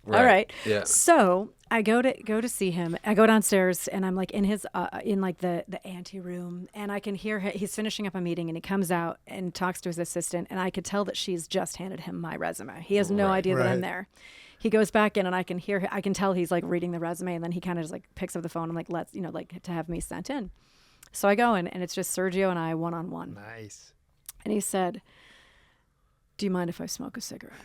Right. All right. Yeah. So I go to see him. I go downstairs, and I'm like in his in like the ante room, and I can hear he's finishing up a meeting, and he comes out and talks to his assistant, and I could tell that she's just handed him my resume. He has no idea that I'm there. He goes back in, and I can tell he's like reading the resume, and then he kind of just like picks up the phone and like lets to have me sent in. So I go in, and it's just Sergio and I one-on-one. Nice. And he said, "Do you mind if I smoke a cigarette?"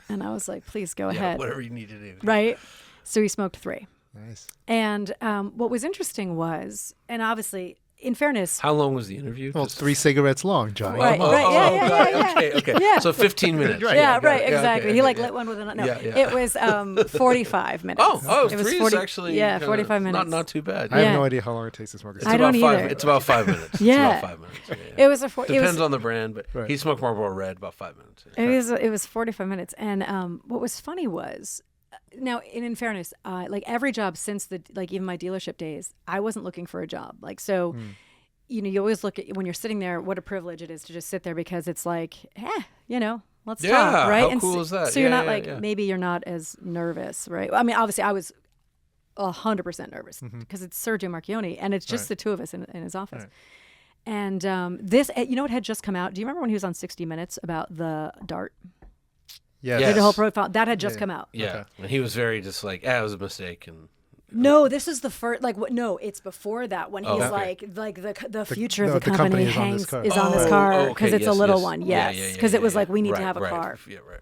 And I was like, "Please go ahead. Whatever you need to do." Right. So he smoked 3. Nice. And what was interesting was, and obviously in fairness, How long was the interview? Well, it's 3 cigarettes long, Johnny. Right, Come on. right, yeah. Okay. Yeah. So 15 minutes. Right. yeah, got right, it. exactly. Okay, he okay, lit one with another. No, Yeah, yeah. it was 45 minutes. It was it 3 was is actually 45 minutes. Not too bad. I have Yeah. no idea how long it takes to smoke a It's cigarette. I don't about either. It's about 5 minutes. Yeah. It's about 5 minutes. Yeah. It was Depends on the brand, but Right. he smoked Marlboro Red about 5 minutes. Yeah. It was 45 minutes, and what was funny was, now in fairness, like every job since even my dealership days, I wasn't looking for a job. Like so, you always look at when you're sitting there, what a privilege it is to just sit there because it's like, let's Yeah, talk, right? how And cool is that? So you're Yeah, not yeah. maybe you're not as nervous, right? I mean, obviously I was 100% nervous because it's Sergio Marchioni and it's just the two of us in his office. Right. And this, it had just come out. Do you remember when he was on 60 Minutes about the Dart? Yes. Yes. The whole profile that had just come out. Yeah. Okay. And he was very just like, it was a mistake. And No, this is the first. Like, what? No, it's before that when he's okay. like the future no, of the the company company is on this hangs car. is on this car because okay, it's a yes, little yes. one. Yeah, Yes, because it was like we need to have a right. car. Yeah, right.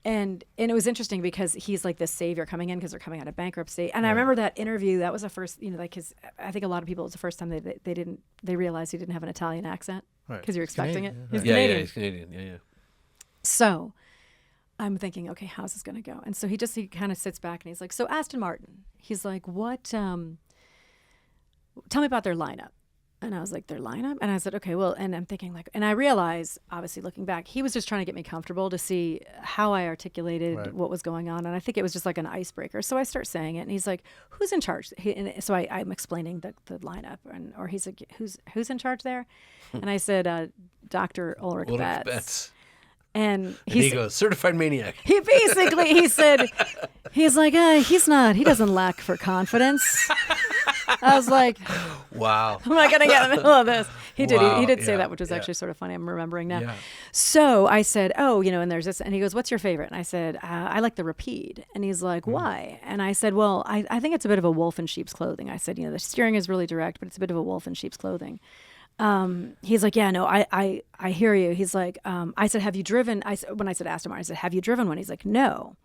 And it was interesting because he's like this savior coming in because they're coming out of bankruptcy. And I remember that interview. That was the first, because I think a lot of people, it was the first time they realized he didn't have an Italian accent Right. because you're expecting Canadian, it. yeah. He's Yeah, Canadian. he's Canadian. Yeah. So I'm thinking, okay, how's this going to go? And so he kind of sits back and he's like, so Aston Martin. He's like, what? Tell me about their lineup. And I was like, their lineup? And I said, okay, well, and I'm thinking and I realized, obviously looking back, he was just trying to get me comfortable to see how I articulated Right. what was going on. And I think it was just like an icebreaker. So I start saying it and he's like, who's in charge? So I'm explaining the lineup or he's like, who's in charge there? And I said, Dr. Ulrich Betts. And He goes, certified maniac. he said, he's like, he doesn't lack for confidence. I was like, Wow. I'm not going to get in the middle of this. He did. Wow, He did say yeah, that, which was yeah. actually sort of funny. I'm remembering now. Yeah. So I said, and there's this. And he goes, what's your favorite? And I said, I like the Rapide. And he's like, why? And I said, well, I think it's a bit of a wolf in sheep's clothing. I said, the steering is really direct, but it's a bit of a wolf in sheep's clothing. He's like, yeah, no, I hear you. He's like, I said, have you driven? When I said Aston Martin, I said, have you driven one? He's like, no.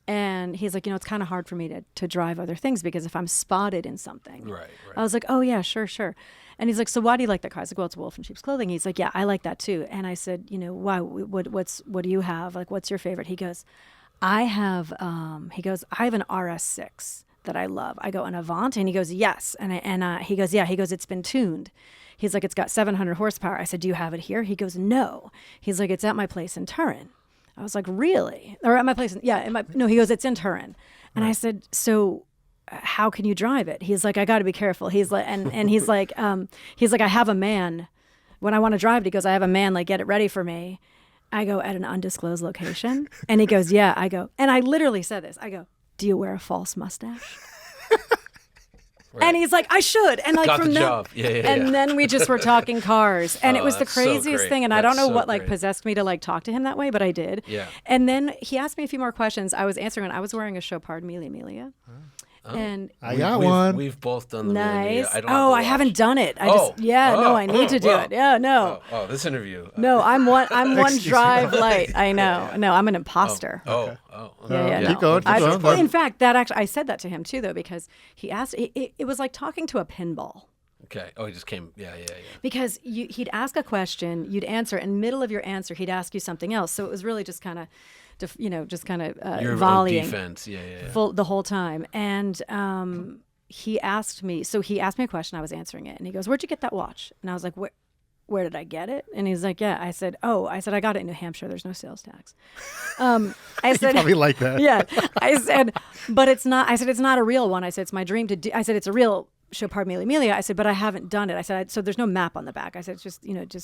And he's like, it's kind of hard for me to drive other things because if I'm spotted in something. Right. I was like, oh, yeah, sure. And he's like, so why do you like that car? I was like, well, it's a wolf in sheep's clothing. He's like, yeah, I like that too. And I said, why? What do you have? Like, what's your favorite? He goes, I have an RS6 that I love. I go, an Avant? And he goes, yes. And he goes, yeah. He goes, it's been tuned. He's like, it's got 700 horsepower. I said, do you have it here? He goes, no. He's like, it's at my place in Turin. I was like, really? Or at my place? No, he goes, it's in Turin. And I said, so how can you drive it? He's like, I got to be careful. He's like, and he's like, I have a man. When I want to drive it, he goes, I have a man, like, get it ready for me. I go, at an undisclosed location? And he goes, yeah. I go, and I literally said this. I go, do you wear a false mustache? Right. And he's like, I should. And like Got from the that, job. Yeah. and then we just were talking cars, and it was the that's so craziest great. thing. And I don't That's know so what like great. possessed me to like talk to him that way, but I did. Yeah. And then he asked me a few more questions. I was answering, and I was wearing a Chopard Mille Miglia. And I got one. We've both done the nice. I don't Oh, I have haven't done it. I Oh. no, I need to do it. Yeah, no. This interview. No, I'm one Excuse me. drive light. I know. No, I'm an imposter. Oh. Yeah, Keep no. going, keep going. In fact, I said that to him too, though, because he asked. It was like talking to a pinball. Okay. Oh, he just came. Yeah. Because he'd ask a question, you'd answer, and middle of your answer, he'd ask you something else. So it was really just kind of, You're volleying. on defense. Yeah. Full the whole time. And he asked me a question, I was answering it, and he goes, "Where'd you get that watch?" And I was like, Where did I get it? And he's like, yeah. I said, I got it in New Hampshire. There's no sales tax. I said, Probably like that. yeah. I said, but it's not. I said, it's not a real one. I said, it's my dream to do. I said, it's a real Chopard Mille Miglia. I said, but I haven't done it. I said, so there's no map on the back. I said, it's just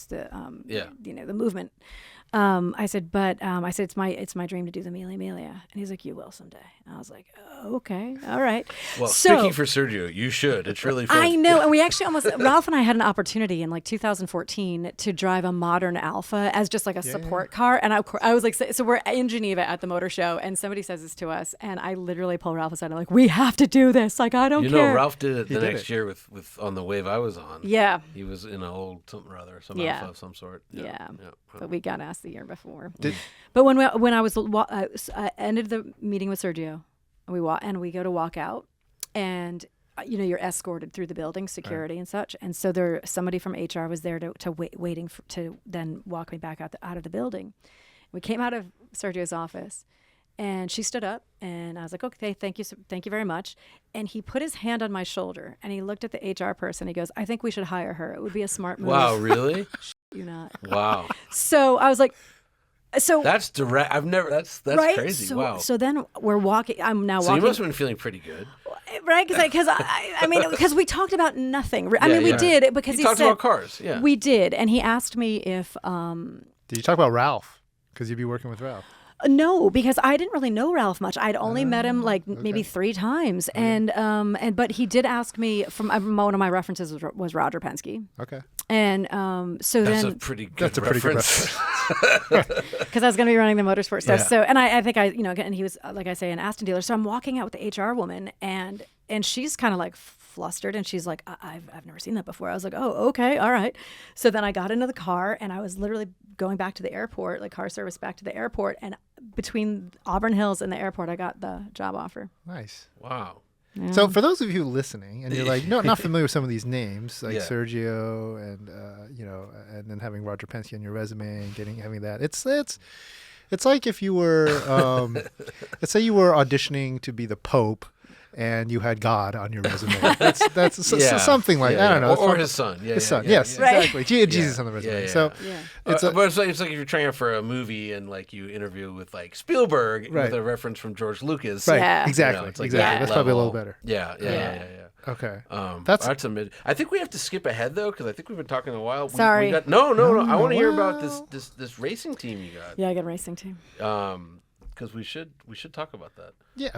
the the movement. I said, it's my dream to do the Mille Miglia. And he's like, you will someday. And I was like, oh, okay, all right. Well, So- speaking for Sergio, you should. It's really fun. I know, and we actually Ralph and I had an opportunity in like 2014 to drive a modern Alpha as just like a support car, and I was like, so we're in Geneva at the motor show, and somebody says this to us, and I literally pull Ralph aside, I'm like, we have to do this, like I don't You care. know, Ralph did it the did next year with on the wave I was on. Yeah. He was in an old something or other, some Yeah. Alpha of some sort. Yeah. Yeah. But we got asked the year before. Did- But when I ended the meeting with Sergio, we go to walk out, and you're escorted through the building, security and such. And so somebody from HR was there to then walk me back out of the building. We came out of Sergio's office, and she stood up, and I was like, okay, thank you very much. And he put his hand on my shoulder, and he looked at the HR person. He goes, I think we should hire her. It would be a smart move. Wow, really? You not. Wow. So I was like, that's direct. I've never. That's right? crazy. So, wow. So then we're walking. I'm now So walking. you must have been feeling pretty good. Right, because we talked about nothing. We did because he talked said about cars. Yeah, we did, and he asked me if. Did you talk about Ralph? Because you'd be working with Ralph. No, because I didn't really know Ralph much. I'd only met him maybe 3 times, and but he did ask me from one of my references was Roger Penske. Okay. And so that's then a pretty good reference. Because I was going to be running the motorsport stuff. Yeah. So, and I think and he was, like I say, an Aston dealer. So I'm walking out with the HR woman, and she's kind of like flustered, and she's like, I've never seen that before. I was like, oh, okay, all right. So then I got into the car, and I was literally going back to the airport, like car service back to the airport, and between Auburn Hills and the airport, I got the job offer. Nice. Wow. Yeah. So for those of you listening, and you're like, no, not familiar with some of these names, like Yeah. Sergio, and and then having Roger Penske on your resume and having that, it's like if you were, let's say you were auditioning to be the Pope, and you had God on your resume. That's something like I don't know, or his son. Yeah, his son. yeah, yes, yeah. exactly. Jesus on the resume. Yeah. So Yeah. But it's like if you're trying out for a movie and like you interview with like Spielberg Right. with a reference from George Lucas. right, Yeah. exactly, it's like exactly. that That's probably a level. little better. Yeah. Okay. That's I think we have to skip ahead though because I think we've been talking a while. Sorry. We got, no. I want to hear about well. this racing team you got. Yeah, I got a racing team. Because we should talk about that. Yeah.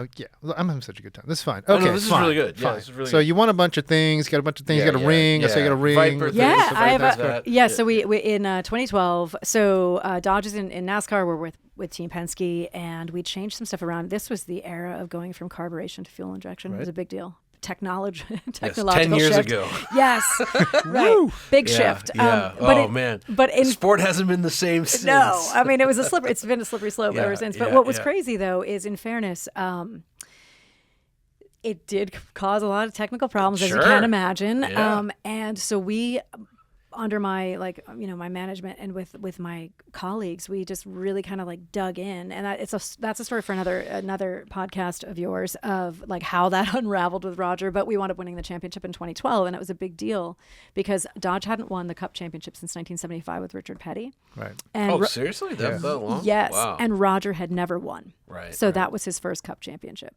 I'm having such a good time. This is fine. Oh, Okay, no, this is fine, really good. Yeah, fine. this is really so good. you won a bunch of things. Got a bunch of things. Yeah, you got a ring. I say you got a ring. Viper things, Yeah, stuff I like have that. a, so we in 2012. So Dodge is in NASCAR. We're with Team Penske, and we changed some stuff around. This was the era of going from carburation to fuel injection. It was Right. a big deal. Technological 10 years shift. ago. Yes, right. Big Yeah, shift. yeah. Man. But in sport hasn't been the same since. no, I mean it's been a slippery slope ever since. But yeah, what was yeah. crazy though is, in fairness, it did cause a lot of technical problems, as you Sure. can imagine. Yeah. And so we, under my my management and with my colleagues, we just really kind of like dug in, and that's a story for another podcast of yours of like how that unraveled with Roger. But we wound up winning the championship in 2012, and it was a big deal because Dodge hadn't won the Cup championship since 1975 with Richard Petty. Right. And Seriously? That long? Yes, Wow. and Roger had never won. Right. So that was his first Cup championship,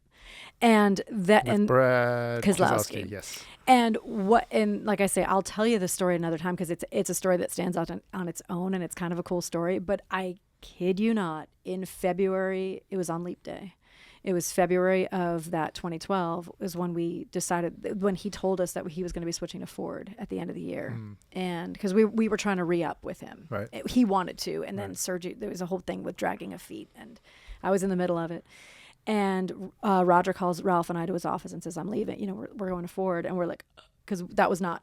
and Brad Keselowski. Yes. And like I say, I'll tell you the story another time because it's a story that stands out on its own, and it's kind of a cool story. But I kid you not, in February, it was on Leap Day. It was February of that 2012 was when we decided, when he told us that he was going to be switching to Ford at the end of the year. And because we were trying to re-up with him. Right. He wanted to. And then Sergio, there was a whole thing with dragging of feet, and I was in the middle of it. And Roger calls Ralph and I to his office and says, I'm leaving. We're going to Ford. And we're like, because that was not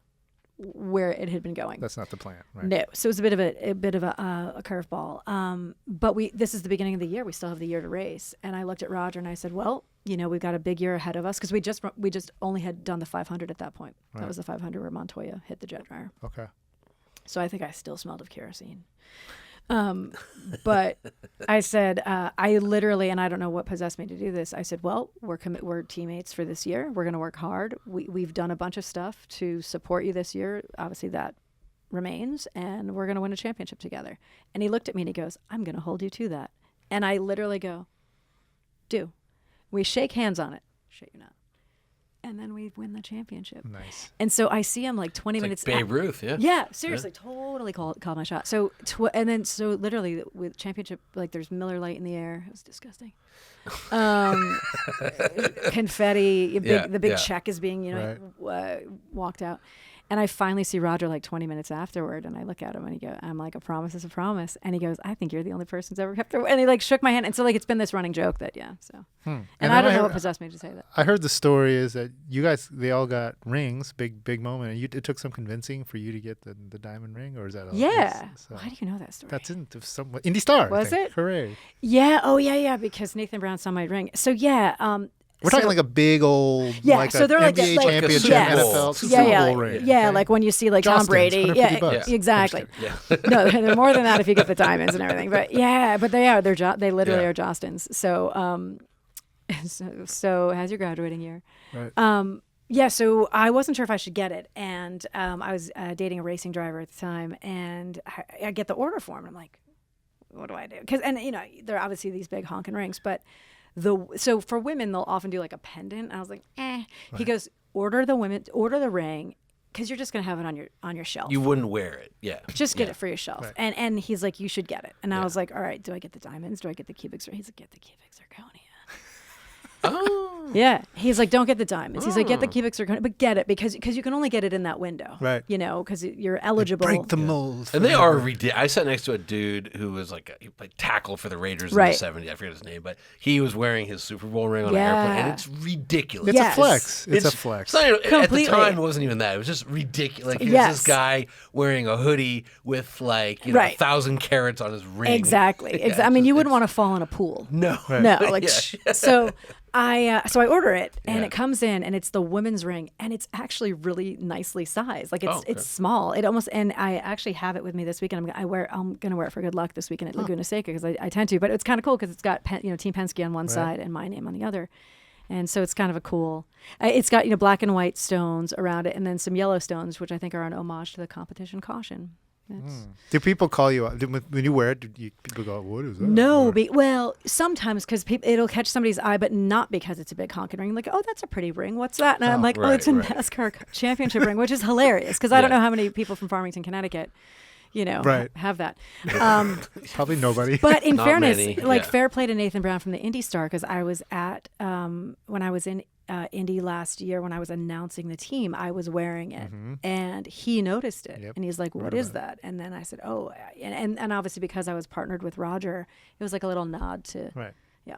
where it had been going. That's not the plan, right? No, so it was a bit of a curveball. But this is the beginning of the year. We still have the year to race. And I looked at Roger and I said, well, we've got a big year ahead of us because we just only had done the 500 at that point. Right. That was the 500 where Montoya hit the jet dryer. Okay. So I think I still smelled of kerosene. But I said, I literally, and I don't know what possessed me to do this. I said, well, we're teammates for this year. We're going to work hard. We've done a bunch of stuff to support you this year. Obviously that remains, and we're going to win a championship together. And he looked at me and he goes, I'm going to hold you to that. And I literally go, do. We shake hands on it. Shit, you're not. And then we win the championship. Nice. And so I see him like 20 minutes. Like Babe Ruth, yeah. Yeah, seriously, totally called my shot. So so literally with championship, like there's Miller Lite in the air. It was disgusting. Confetti, the big check is being walked out. And I finally see Roger like 20 minutes afterward, and I look at him and I'm like, a promise is a promise. And he goes, I think you're the only person who's ever kept their, and he like shook my hand. And so like it's been this running joke that, so. And I don't know what possessed me to say that. I heard the story is that you guys, they all got rings, big moment. And it took some convincing for you to get the diamond ring, or is that all? Yeah. Why do you know that story? That's in some Indy Star. Was it? Hooray. Yeah. Oh, yeah. Because Nathan Brown saw my ring. So, yeah. We're talking like a big old, Yeah, like so a they're like NBA like championship, Super Bowl. NFL, Super yeah, Bowl ring. yeah, okay? like when you see like Tom Jostens, Brady. Yeah, $150. exactly. Yeah. No, they're more than that if you get the diamonds and everything. But yeah, but they are. They literally Yeah. are Jostens. So so how's your graduating year? Right. Yeah, so I wasn't sure if I should get it, and I was dating a racing driver at the time, and I get the order form, and I'm like, what do I do? And you know, there are obviously these big honking rings, but so for women they'll often do like a pendant. I was like, eh. He goes, order the ring, because you're just gonna have it on your shelf. You wouldn't wear it. Yeah. Just get it for your shelf. Right. And he's like, you should get it. And I was like, all right, do I get the diamonds? Do I get the cubic zirconia? He's like, get the cubic zirconia. Oh. Yeah. He's like, don't get the diamonds. He's like, get the cubic zirconia, but get it because you can only get it in that window. Right. You know, because you're eligible. Break the mold. And they are ridiculous. I sat next to a dude who was he played tackle for the Raiders in the Right. 70s. I forget his name, but he was wearing his Super Bowl ring on an Yeah. airplane, and it's ridiculous. It's Yes. a flex. It's a flex. It's not even, at the Completely. time, it wasn't even that. It was just ridiculous. Like, here's Yes. this guy wearing a hoodie with Right. 1,000 carats on his ring. Exactly. Yeah, I mean, you it's- wouldn't want to fall in a pool. No. No, like Yeah. so I order it and Yeah. it comes in and it's the women's ring and it's actually really nicely sized. Like Oh, okay. it's small. It almost, and I actually have it with me this weekend. I'm gonna wear it for good luck this weekend at Laguna Seca because I tend to. But it's kind of cool because it's got Team Penske on one side and my name on the other. And so it's kind of a cool. It's got black and white stones around it, and then some yellow stones, which I think are an homage to the competition caution. Do people call you when you wear it? People go, "What is that?" No, Or- well, sometimes because it'll catch somebody's eye, but not because it's a big honking ring. Like, oh, that's a pretty ring. What's that? And I'm like, right, it's a right. NASCAR championship ring, which is hilarious because I don't Yeah. know how many people from Farmington, Connecticut, Right. have that. Probably nobody. But in Not fairness, many, like yeah. fair play to Nathan Brown from the Indy Star, because I was at when I was in Indy last year when I was announcing the team, I was wearing it, and he noticed it, Yep. and he's like, "What is that?" And then I said, "Oh," and obviously because I was partnered with Roger, it was like a little nod to Right. yeah.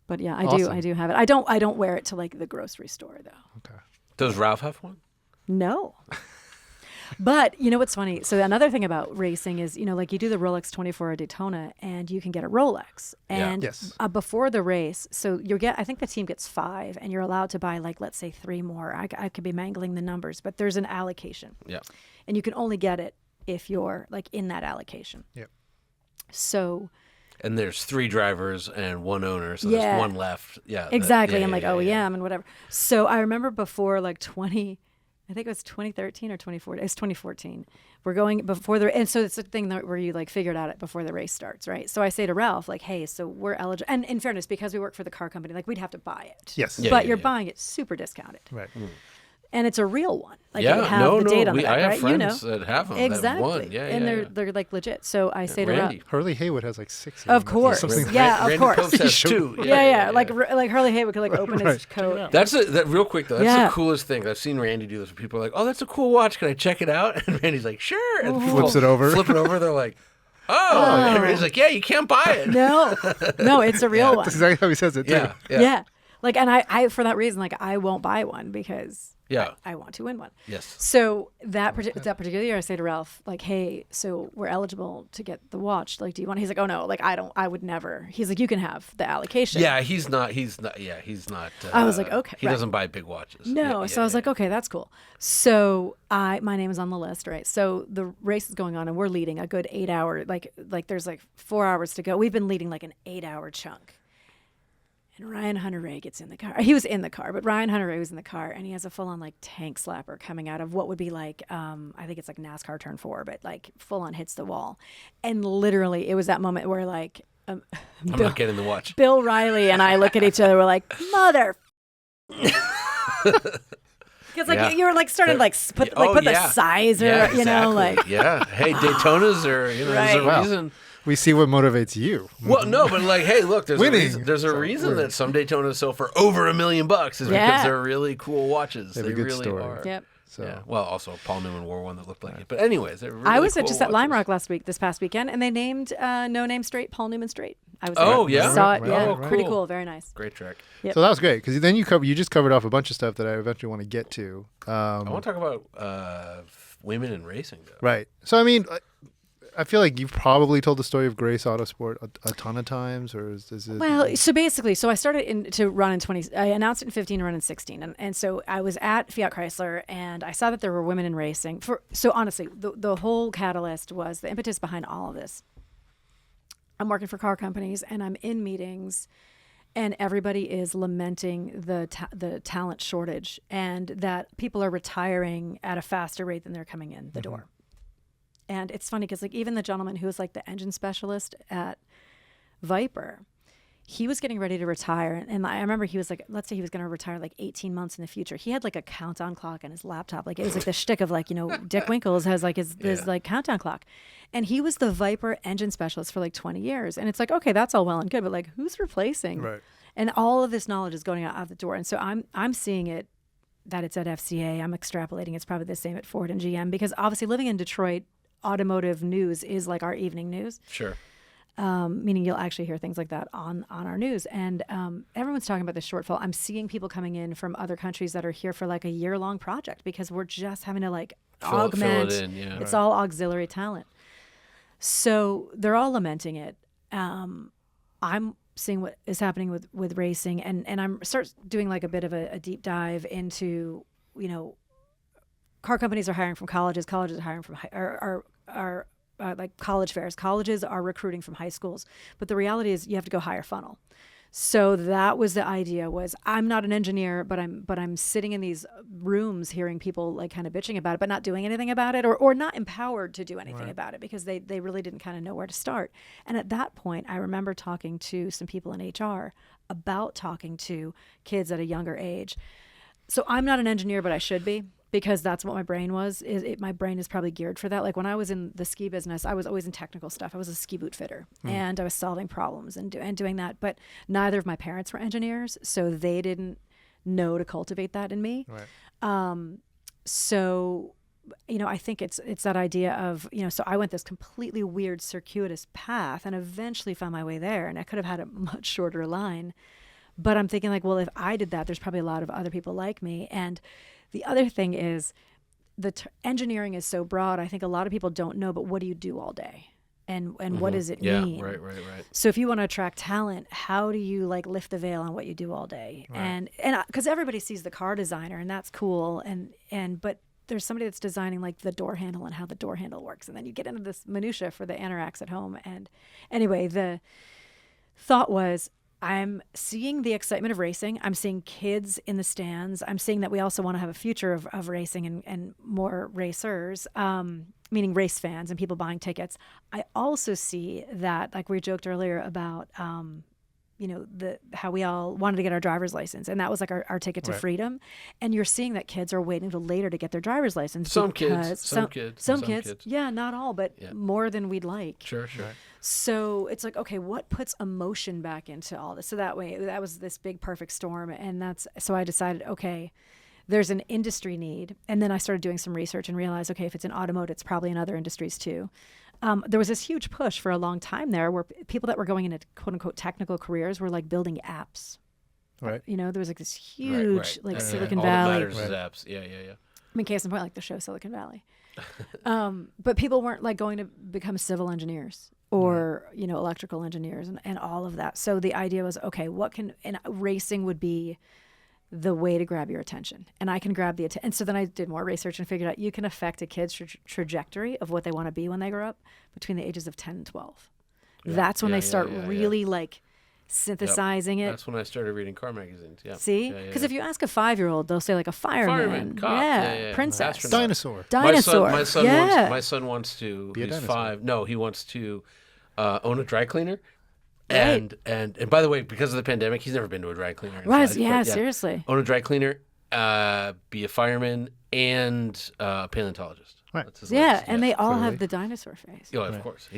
But yeah, Awesome. I do have it. I don't wear it to like the grocery store though. Okay. Does Ralph have one? No. But you know what's funny? So another thing about racing is, like you do the Rolex 24 at Daytona and you can get a Rolex. Yeah. And Yes. before the race, so I think the team gets 5 and you're allowed to buy like, let's say 3 more. I could be mangling the numbers, but there's an allocation. Yeah. And you can only get it if you're like in that allocation. Yep. So And there's 3 drivers and 1 owner, so Yeah. there's 1 left. Yeah. exactly. Yeah, I'm like, yeah, yeah. OEM and whatever. So I remember before like I think it was 2013 or 2014. It's 2014. We're going before and so it's the thing where you like figure it out before the race starts, right? So I say to Ralph, like, hey, so we're eligible. And in fairness, because we work for the car company, like we'd have to buy it. Yes. Yeah, but yeah, you're yeah. buying it super discounted. Right. And it's a real one. Like Yeah, it would have no, the date no. on the back, I have right? friends that have them. Exactly. That have won. Yeah, and yeah, they're like legit. So I say to Randy. Ralph, Hurley Haywood has like 6. of course. Something Yeah, of Randy course. Post has 2. Yeah. Like Hurley Haywood could like open his Right. coat. That's that real quick though. That's Yeah. the coolest thing. I've seen Randy do this. Where people are like, "Oh, that's a cool watch. Can I check it out?" And Randy's like, "Sure." And people Flips it over. Flip it over. They're like, "Oh." And Randy's like, "Yeah, you can't buy it." No, it's a real one. That's exactly how he says it too. Yeah. Yeah. Yeah. Like, and I for that reason, like, I won't buy one because Yeah. I want to win one. Yes. So that particular year, I say to Ralph, like, hey, so we're eligible to get the watch. Like, do you want? He's like, oh no, like I would never. He's like, you can have the allocation. Yeah, he's not. Yeah, he's not. I was like, okay, He right. doesn't buy big watches. No, Yeah, so I was like, okay, that's cool. So my name is on the list, right? So the race is going on, and we're leading a good 8-hour. Like there's like 4 hours to go. We've been leading like an 8-hour chunk. And Ryan Hunter-Reay gets in the car. He was in the car, but Ryan Hunter-Reay was in the car, and he has a full-on like tank slapper coming out of what would be like, I think it's like NASCAR Turn 4, but like full-on hits the wall. And literally, it was that moment where like I'm not getting the watch. Bill Riley and I look at each other. We're like, mother. Because like Yeah. you were like starting to like put Oh, the yeah. sizer, Yeah, you know, exactly. like yeah. Hey, Daytonas are there's a Right. reason. We see what motivates you. Well, no, but like, hey, look, there's Winning. a reason. There's a So reason we're- that some Daytonas sell for over $1 million is because Yeah. they're really cool watches. They They have a good really story. are. Yep. So Yeah. Well, also Paul Newman wore one that looked like it. But anyways, they're really I was cool just at watches. Lime Rock this past weekend, and they named No Name Straight Paul Newman Straight. I was Oh, there. yeah? Saw it. Right, Yeah, right, pretty cool. cool. Very nice. Great track. Yep. So that was great because then you just covered off a bunch of stuff that I eventually want to get to. I want to talk about women in racing, though. Right. So I mean, I feel like you've probably told the story of Grace Autosport a ton of times, or is it? Well, so basically, I started to run in 20. I announced it in 15 and run in 16, and so I was at Fiat Chrysler, and I saw that there were women in racing. So honestly, the whole catalyst was the impetus behind all of this. I'm working for car companies, and I'm in meetings, and everybody is lamenting the talent shortage, and that people are retiring at a faster rate than they're coming in the door. And it's funny because like even the gentleman who was like the engine specialist at Viper, he was getting ready to retire. And I remember he was like, let's say he was going to retire like 18 months in the future. He had like a countdown clock on his laptop. Like it was like the shtick of like, Dick Winkles has like his like countdown clock. And he was the Viper engine specialist for like 20 years. And it's like, okay, that's all well and good, but like who's replacing? Right. And all of this knowledge is going out the door. And so I'm seeing it that it's at FCA. I'm extrapolating. It's probably the same at Ford and GM because obviously living in Detroit, automotive news is like our evening news. Sure. Meaning you'll actually hear things like that on our news. And everyone's talking about the shortfall. I'm seeing people coming in from other countries that are here for like a year-long project because we're just having to like augment. Fill it in, yeah. It's all auxiliary talent. So they're all lamenting it. I'm seeing what is happening with racing, and I'm start doing like a bit of a deep dive into, car companies are hiring from colleges are hiring from are like college fairs. Colleges are recruiting from high schools, but the reality is you have to go higher funnel. So that was the idea. Was I'm not an engineer, but I'm sitting in these rooms hearing people like kind of bitching about it, but not doing anything about it, or not empowered to do anything about it because they really didn't kind of know where to start. And at that point, I remember talking to some people in HR about talking to kids at a younger age. So I'm not an engineer, but I should be. Because that's what my brain was. My brain is probably geared for that. Like when I was in the ski business, I was always in technical stuff. I was a ski boot fitter, and I was solving problems and doing that. But neither of my parents were engineers, so they didn't know to cultivate that in me. Right. So, I think it's that idea of, so I went this completely weird circuitous path and eventually found my way there. And I could have had a much shorter line. But I'm thinking like, well, if I did that, there's probably a lot of other people like me. And the other thing is engineering is so broad. I think a lot of people don't know, but what do you do all day? And what does it mean? Right. So if you want to attract talent, how do you like lift the veil on what you do all day? Right. And because everybody sees the car designer and that's cool. But there's somebody that's designing like the door handle and how the door handle works. And then you get into this minutia for the Anorax at home. And anyway, the thought was, I'm seeing the excitement of racing. I'm seeing kids in the stands. I'm seeing that we also want to have a future of racing and more racers, meaning race fans and people buying tickets. I also see that, like we joked earlier about, how we all wanted to get our driver's license. And that was like our ticket to freedom. And you're seeing that kids are waiting till later to get their driver's license. Some kids. Yeah, not all, but more than we'd like. Sure. So it's like, okay, what puts emotion back into all this? So that was this big perfect storm. And so I decided, okay, there's an industry need. And then I started doing some research and realized, okay, if it's in automotive, it's probably in other industries too. There was this huge push for a long time there where people that were going into quote unquote technical careers were like building apps. Right. There was like this huge Silicon Valley. All that matters is apps. Yeah. I mean, case in point, like the show Silicon Valley. But people weren't like going to become civil engineers or, electrical engineers and all of that. So the idea was, okay, and racing would be the way to grab your attention. And I can grab the attention. And so then I did more research and figured out you can affect a kid's trajectory of what they want to be when they grow up between the ages of 10 and 12. Yeah. That's when they start really like synthesizing it. That's when I started reading car magazines. Yeah. See? Because if you ask a 5-year-old, they'll say like a fireman. Cop. Princess. Dinosaur. My son wants to be he's 5. No, he wants to own a dry cleaner. Right. And by the way, because of the pandemic, he's never been to a dry cleaner. Right? Seriously. Own a dry cleaner, be a fireman, and a paleontologist. Right. That's his and they all have the dinosaur face. Oh, of course.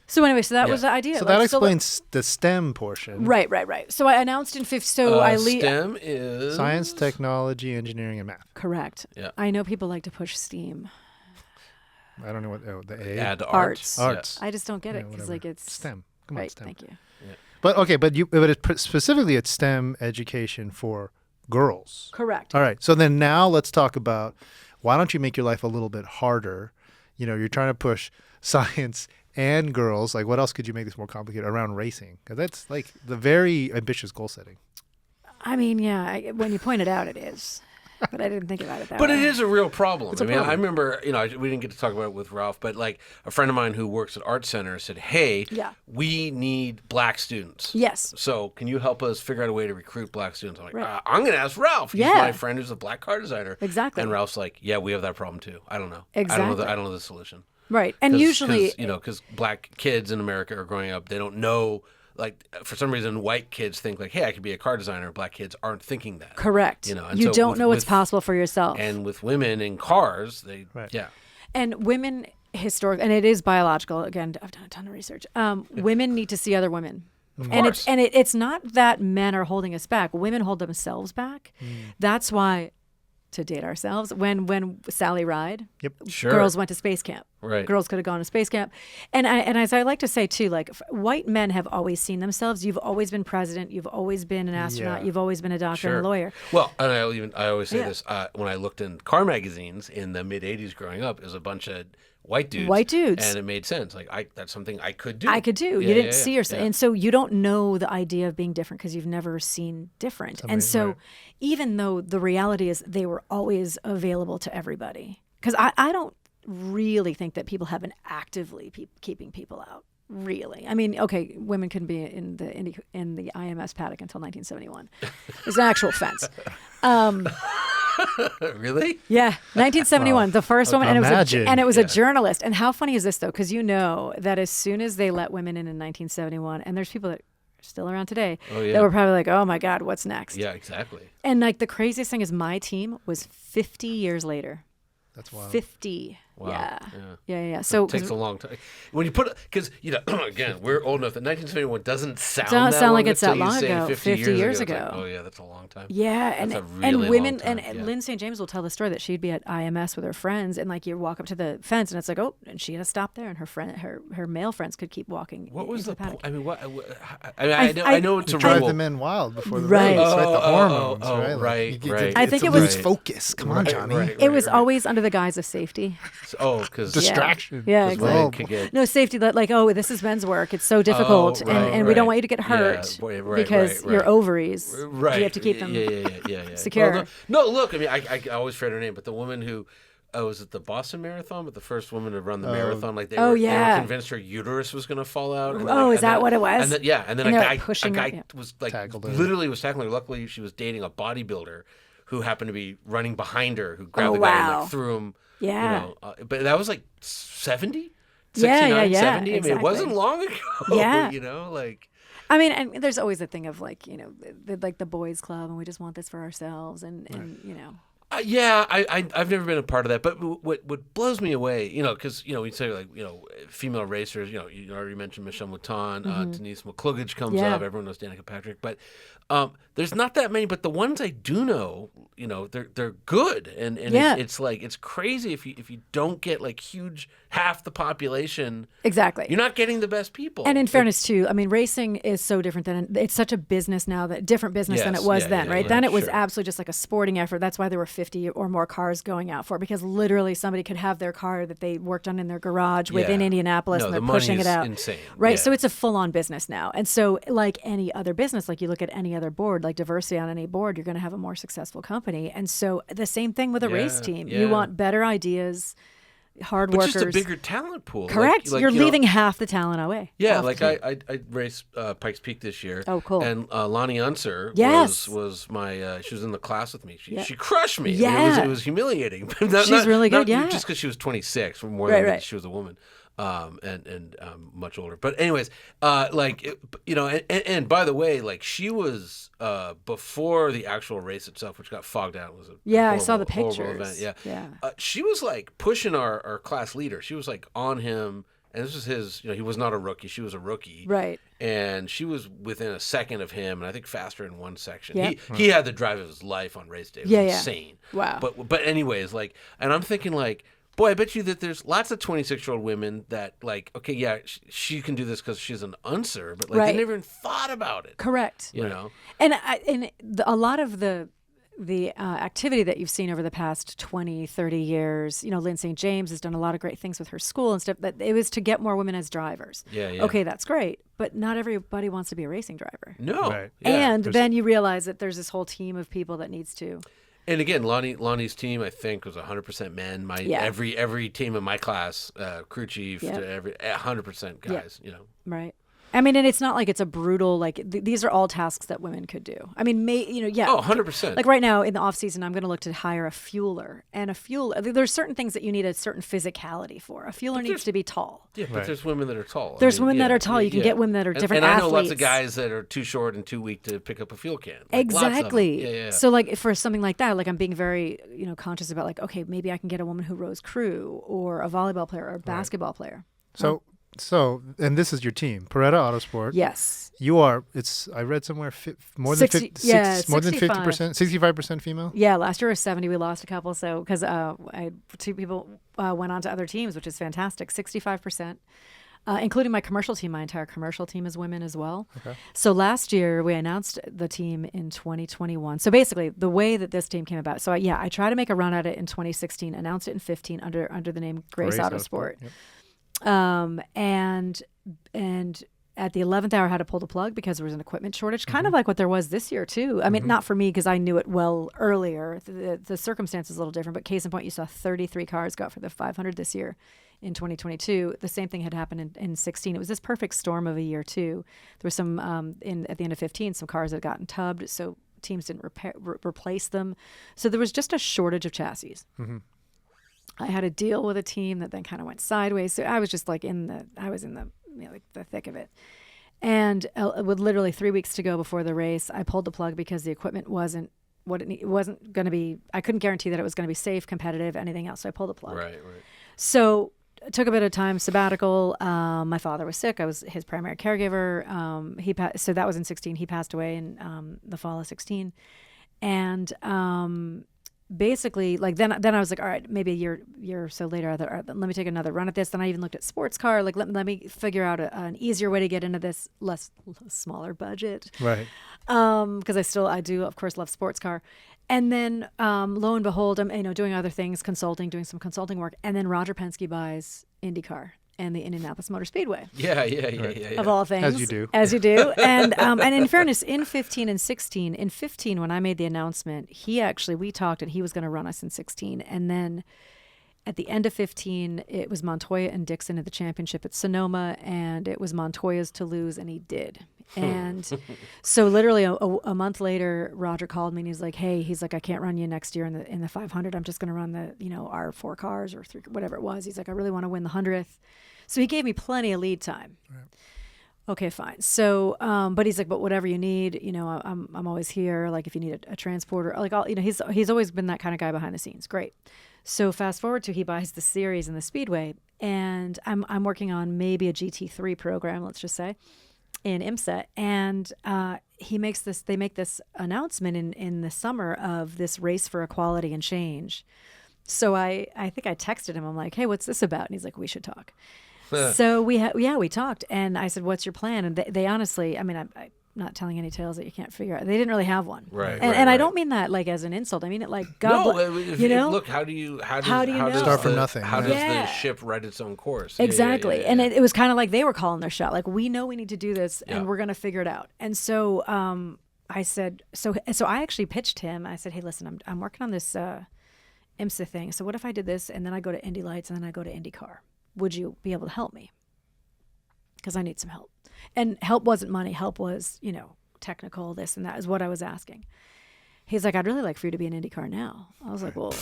So anyway, so that was the idea. So that explains the STEM portion. Right. So I announced in fifth. So STEM is science, technology, engineering, and math. Correct. Yeah. I know people like to push STEAM. I don't know what the A. Add arts. Arts. I just don't get it because like it's STEM. Come on, STEM. Thank you. Yeah. But specifically it's STEM education for girls. Correct. All right. So then now let's talk about why don't you make your life a little bit harder? you're trying to push science and girls. Like, what else could you make this more complicated around racing? Because that's like the very ambitious goal setting. I mean, yeah, when you point it out, it is. But I didn't think about it that But way. it is a real problem. It's a I mean, problem. I remember, we didn't get to talk about it with Ralph, but like a friend of mine who works at Art Center said, hey, Yeah. we need black students. Yes. So can you help us figure out a way to recruit black students? I'm like, Right. I'm going to ask Ralph. He's Yeah. my friend who's a black car designer. Exactly. And Ralph's like, yeah, we have that problem too. I don't know. Exactly. I don't know the solution. Right. And usually, Because black kids in America are growing up, they don't know. Like, for some reason, white kids think like, hey, I could be a car designer. Black kids aren't thinking that. correct. And You so don't know what's possible for yourself. And with women in cars, Right. yeah. And women historic, and it is biological. Again, I've done a ton of research. Women need to see other women. And course. it's not that men are holding us back. Women hold themselves back. That's why, to date ourselves, when Sally Ride, Sure. girls went to space camp. Right. Girls could have gone to space camp. And as I like to say too, like white men have always seen themselves. You've always been president. You've always been an astronaut. Yeah. You've always been a doctor and a lawyer. Well, and I always say Yeah. this when I looked in car magazines in the mid '80s growing up, it was a bunch of white dudes. White dudes. And it made sense. Like that's something I could do. I could do. Yeah, You didn't yeah, see yeah, yourself. yeah. And so you don't know the idea of being different because you've never seen different. And so right. even though the reality is they were always available to everybody, because I don't really think that people have been actively keeping people out. Really. I mean, okay, women couldn't be in the IMS paddock until 1971. It was an actual fence. Really? Yeah, 1971, the first woman, and Imagine. it was a journalist. And how funny is this though? Because you know that as soon as they let women in 1971, and there's people that are still around today Oh, yeah. that were probably like, "Oh my God, what's next?" Yeah, exactly. And like the craziest thing is, my team was 50 years later. That's wild. 50. Wow. Yeah. So It takes a long time. When you put it, because, again, we're old enough that 1971 doesn't sound Doesn't that sound long like it's that until you long say ago. 50 years It's like, ago. oh, yeah, that's a long time. Yeah, and That's a really women long time, and yeah. Lynn St. James will tell the story that she'd be at IMS with her friends, and like you walk up to the fence, and it's like, oh, and she had to stop there, and her male friends could keep walking. What was into the paddock. point? I mean, I know it's a Drive rule. the men wild before the Right. race, right? The hormones, oh, right? Like, right, you get- right. I think it's it a was- lose focus. Come on, Right, Johnny. right. It was always under the guise of safety. Oh, because Distraction. Yeah, women exactly. could get. No safety. That like, oh, this is men's work. It's so difficult, right, and we don't right. want you to get hurt Yeah, right, because right. your ovaries. Right. You have to keep them. Yeah. secure. Well, no, look, I mean, I always forget her name, but the woman who, was it the Boston Marathon? But the first woman to run the marathon, like they were yeah. convinced her uterus was going to fall out. And Oh, is that what it was? And then, yeah, and then And a they're, guy, like, pushing her, yeah. was like Tackled her. literally was tackling her. Luckily, she was dating a bodybuilder who happened to be running behind her, who grabbed Oh, the guy and wow. like threw him. Yeah. But that was like 70. Yeah, 69, yeah, 70. I mean, it exactly. wasn't long ago. Yeah. Like. I mean, and there's always a thing of like, like the boys' club, and we just want this for ourselves, and Yeah, I've never been a part of that, but what blows me away, because we say like female racers, you already mentioned Michelle Mouton, Denise McCluggage comes Yeah. up, everyone knows Danica Patrick, but there's not that many. But the ones I do know, they're good, and Yeah. it's like it's crazy if you don't get like huge half the population, exactly. you're not getting the best people. And in fairness, too, I mean, racing is so different than it's such a business now, different business than Yes, it was yeah, then, yeah, right? yeah, Then it was sure. absolutely just like a sporting effort. That's why there were 50 or more cars going out for it, because literally somebody could have their car that they worked on in their garage within Yeah. Indianapolis, No, and the they're money pushing is it out. insane. Right. Yeah. So it's a full-on business now. And so, like any other business, like you look at any other board, like diversity on any board, you're going to have a more successful company. And so the same thing with a race Yeah, team. yeah. You want better ideas, hard but workers. just a bigger talent pool. Correct. Like, You're you know, leaving half the talent away. Yeah, Half like the I raced Pikes Peak this year. Oh, cool. And Lonnie Unser Yes. was my she was in the class with me. Yeah. She crushed me. I mean, Yeah. it was humiliating. She's really good, yeah. Just because she was 26, more Right, than right. she was a woman. And much older. But anyways, and by the way, like she was before the actual race itself, which got fogged out. It was I saw the horrible pictures. event. Yeah. Yeah. She was like pushing our class leader. She was like on him. And this was his, he was not a rookie. She was a rookie. Right. And she was within a second of him, and I think faster in one section. Yep. He had the drive of his life on race day. It was Yeah, yeah. insane. Wow. But anyways, like, and I'm thinking like, boy, I bet you that there's lots of 26-year-old women that like, okay, yeah, she can do this because she's an unser, but like Right. they never even thought about it. Correct. You know? And a lot of the the activity that you've seen over the past 20, 30 years, Lynn St. James has done a lot of great things with her school and stuff, that it was to get more women as drivers. Yeah. Okay, that's great. But not everybody wants to be a racing driver. No. Right. Yeah. And then you realize that there's this whole team of people that needs to. And again, Lonnie's team, I think, was 100% men. Every team in my class, crew chief to every 100% guys. Right. I mean, and it's not like it's a brutal, like these are all tasks that women could do. I mean, Oh, 100%. Like right now in the off season, I'm going to look to hire a fueler, and there's certain things that you need a certain physicality for. A fueler needs to be tall. Yeah, but there's women that are tall. There's women that are tall. You can get women that are different and athletes. I know lots of guys that are too short and too weak to pick up a fuel can. Exactly. Yeah. So like for something like that, like I'm being very, conscious about like, okay, maybe I can get a woman who rows crew or a volleyball player or a basketball plaplayer. So, and this is your team, Paretta Autosport. Yes. You are. I read somewhere more than 65% female. Yeah, last year was 70. We lost a couple, so because two people went on to other teams, which is fantastic. 65%, including my commercial team. My entire commercial team is women as well. Okay. So last year we announced the team in 2021. So basically, the way that this team came about. So I tried to make a run at it in 2016, announced it in 15 under the name Grace Autosport. Yep. And at the 11th hour, I had to pull the plug because there was an equipment shortage, kind of like what there was this year too. I mean, not for me because I knew it well earlier. The circumstance is a little different, but case in point, you saw 33 cars go out for the 500 this year. In 2022, the same thing had happened in 16. It was this perfect storm of a year too. There was some at the end of 15, some cars had gotten tubbed, so teams didn't replace them. So there was just a shortage of chassis. Mm-hmm. I had a deal with a team that then kind of went sideways. So I was just like in the thick of it. And with literally 3 weeks to go before the race, I pulled the plug because the equipment wasn't wasn't going to be, I couldn't guarantee that it was going to be safe, competitive, anything else. So I pulled the plug. Right. So I took a bit of time sabbatical. My father was sick. I was his primary caregiver. So that was in 16. He passed away in the fall of 16. And basically, like then I was like, all right, maybe a year or so later, all right, let me take another run at this. Then I even looked at sports car. Like let me figure out an easier way to get into this smaller budget. Right. Because I do of course love sports car. And then lo and behold, I'm doing other things, doing some consulting work, and then Roger Penske buys IndyCar and the Indianapolis Motor Speedway. Yeah. Of all things. As you do. And in fairness, in 15 and 16, in 15 when I made the announcement, we talked and he was going to run us in 16. And then at the end of 15, it was Montoya and Dixon at the championship at Sonoma, and it was Montoya's to lose, and he did. And so literally a month later, Roger called me and he's like, I can't run you next year in the 500. I'm just going to run our 4 cars or 3, whatever it was. He's like, I really want to win the 100th. So he gave me plenty of lead time. Right. Okay, fine. So, but he's like, but whatever you need, I'm always here. Like if you need a transporter, like he's always been that kind of guy behind the scenes. Great. So fast forward to he buys the series and the Speedway, and I'm working on maybe a GT3 program, let's just say, in IMSA, and they make this announcement in the summer of this race for equality and change. So I think I texted him. I'm like, hey, what's this about? And he's like, we should talk. So we talked, and I said, what's your plan? And they honestly, I mean, I'm not telling any tales that you can't figure out. They didn't really have one. Right. And I don't mean that like as an insult. I mean it like God. Look, how do you start from nothing? How does the ship ride its own course? Exactly. And it was kind of like they were calling their shot. Like we know we need to do this, and we're going to figure it out. And so I said, so I actually pitched him. I said, hey, listen, I'm working on this IMSA thing. So what if I did this, and then I go to Indy Lights, and then I go to IndyCar? Would you be able to help me? Because I need some help. And help wasn't money. Help was, technical, this and that is what I was asking. He's like, I'd really like for you to be an IndyCar now. I was like, well,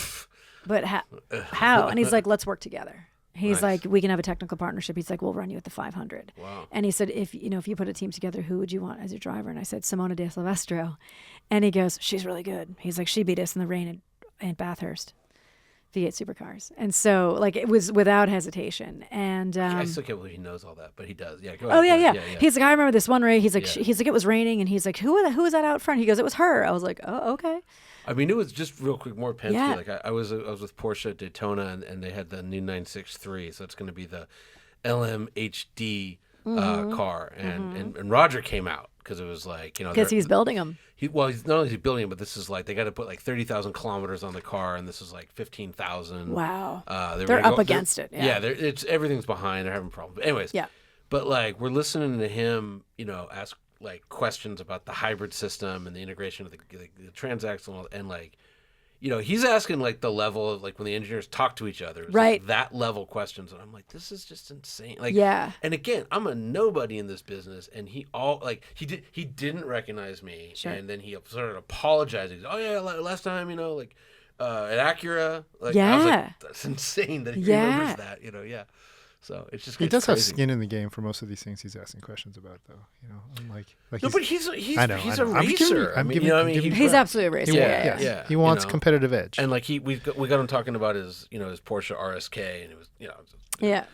but how? And he's like, let's work together. He's like, we can have a technical partnership. He's like, we'll run you at the 500. Wow. And he said, if you put a team together, who would you want as your driver? And I said, Simona de Silvestro. And he goes, she's really good. He's like, she beat us in the rain in Bathurst. V8 supercars. And so like it was without hesitation. And I still can't believe he knows all that, but he does. Yeah, go ahead. Oh yeah. He's like, I remember this one race. He's like, it was raining, and he's like, who was that out front? He goes, it was her. I was like, oh, okay. I mean, it was just real quick, more Penske. Yeah. Like I was with Porsche at Daytona, and they had the new 963, so it's going to be the LMHD car, and Roger came out because it was like, Because he's building them. He's not only is he building them, but this is like they got to put like 30,000 kilometers on the car, and this is like 15,000. Wow. They're up against it. Yeah. It's everything's behind. They're having problems. But anyways. Yeah. But like we're listening to him, ask like questions about the hybrid system and the integration of the transaxle, and like, he's asking like the level of like when the engineers talk to each other, it's right? Like that level questions, and I'm like, this is just insane. Like, yeah. And again, I'm a nobody in this business, and he didn't recognize me, sure. And then he started apologizing. Oh yeah, last time, at Acura, like, yeah, I was like, that's insane that he remembers that, yeah. So it's just he does crazy. have skin in the game for most of these things he's asking questions about, though. Unlike no, but he's a racer. He's absolutely a racer. Yeah. He wants competitive edge, and like we got him talking about his his Porsche RSK, and it was it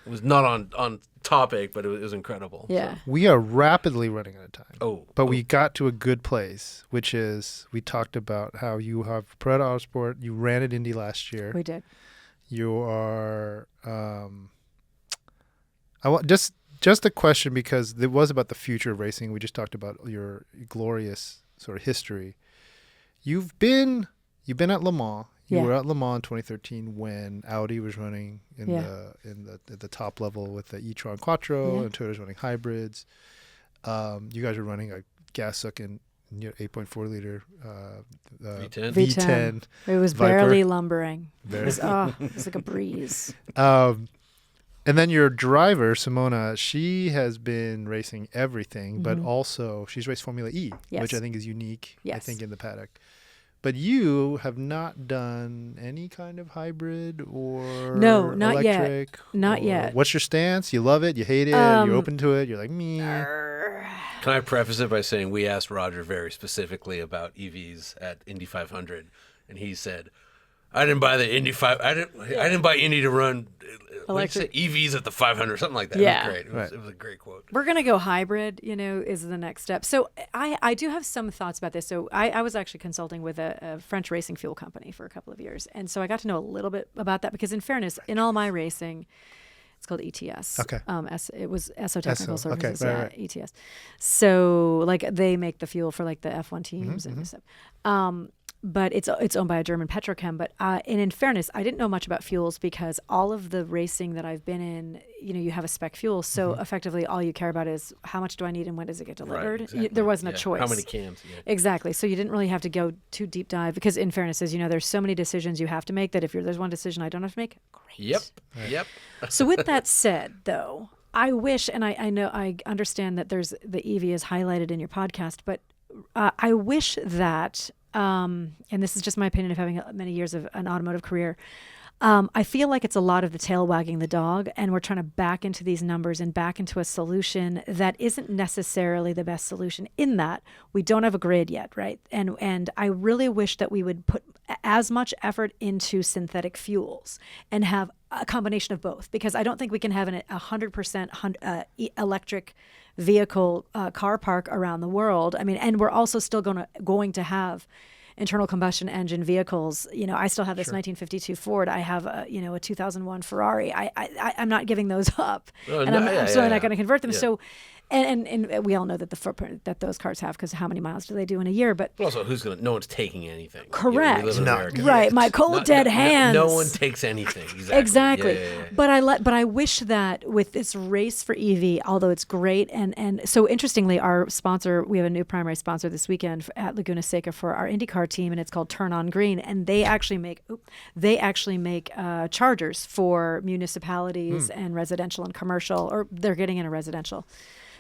was not on topic, but it was incredible. Yeah, so. We are rapidly running out of time. But we got to a good place, which is we talked about how you have Paretta Autosport. You ran at Indy last year. We did. You are. I want just a question, because it was about the future of racing. We just talked about your glorious sort of history. You've been at Le Mans. You were at Le Mans in 2013 when Audi was running in the top level with the e-tron Quattro, and Toyota's running hybrids. You guys were running a gas-sucking 8.4 liter V10. It was Viper. barely lumbering. It was like a breeze. And then your driver, Simona, she has been racing everything, but also she's raced Formula E, which I think is unique, I think, in the paddock. But you have not done any kind of hybrid or not electric? Yet. Not yet. What's your stance? You love it? You hate it? You're open to it? You're like, me. Can I preface it by saying we asked Roger very specifically about EVs at Indy 500, and he said, I didn't buy the Indy 5. I didn't buy Indy to run electric EVs at the 500, something like that. Yeah. It was great. It was a great quote. We're gonna go hybrid. Is the next step. So I do have some thoughts about this. So I was actually consulting with a French racing fuel company for a couple of years, and so I got to know a little bit about that, because in fairness, in all my racing, it's called ETS. Okay. It was Esso Technical Services. Okay. Right. ETS. So like they make the fuel for like the F1 teams and stuff. But it's owned by a German petrochem. But and in fairness, I didn't know much about fuels, because all of the racing that I've been in, you have a spec fuel. So effectively, all you care about is how much do I need and when does it get delivered. Right, exactly. There wasn't a choice. How many cans? Yeah. Exactly. So you didn't really have to go too deep dive, because in fairness, as you know, there's so many decisions you have to make that if there's one decision I don't have to make, great. Yep. So with that said, though, I wish, and I know I understand that there's the EV is highlighted in your podcast, but I wish that. And this is just my opinion of having many years of an automotive career. I feel like it's a lot of the tail wagging the dog, and we're trying to back into these numbers and back into a solution that isn't necessarily the best solution, in that we don't have a grid yet, right? And I really wish that we would put as much effort into synthetic fuels and have a combination of both, because I don't think we can have a 100% electric vehicle car park around the world. I mean, and we're also still going to have internal combustion engine vehicles. I still have this 1952 Ford. I have a 2001 Ferrari. I'm not giving those up, and I'm certainly not going to convert them. Yeah. So, and we all know that the footprint that those cars have, because how many miles do they do in a year? But also, no one's taking anything. Correct. We live in America. Right. My cold dead hands. No one takes anything. Exactly. Yeah. But I wish that with this race for EV, although it's great, and so interestingly, our sponsor, we have a new primary sponsor this weekend at Laguna Seca for our IndyCar team, and it's called Turn On Green, and they actually make chargers for municipalities and residential and commercial, or they're getting into residential.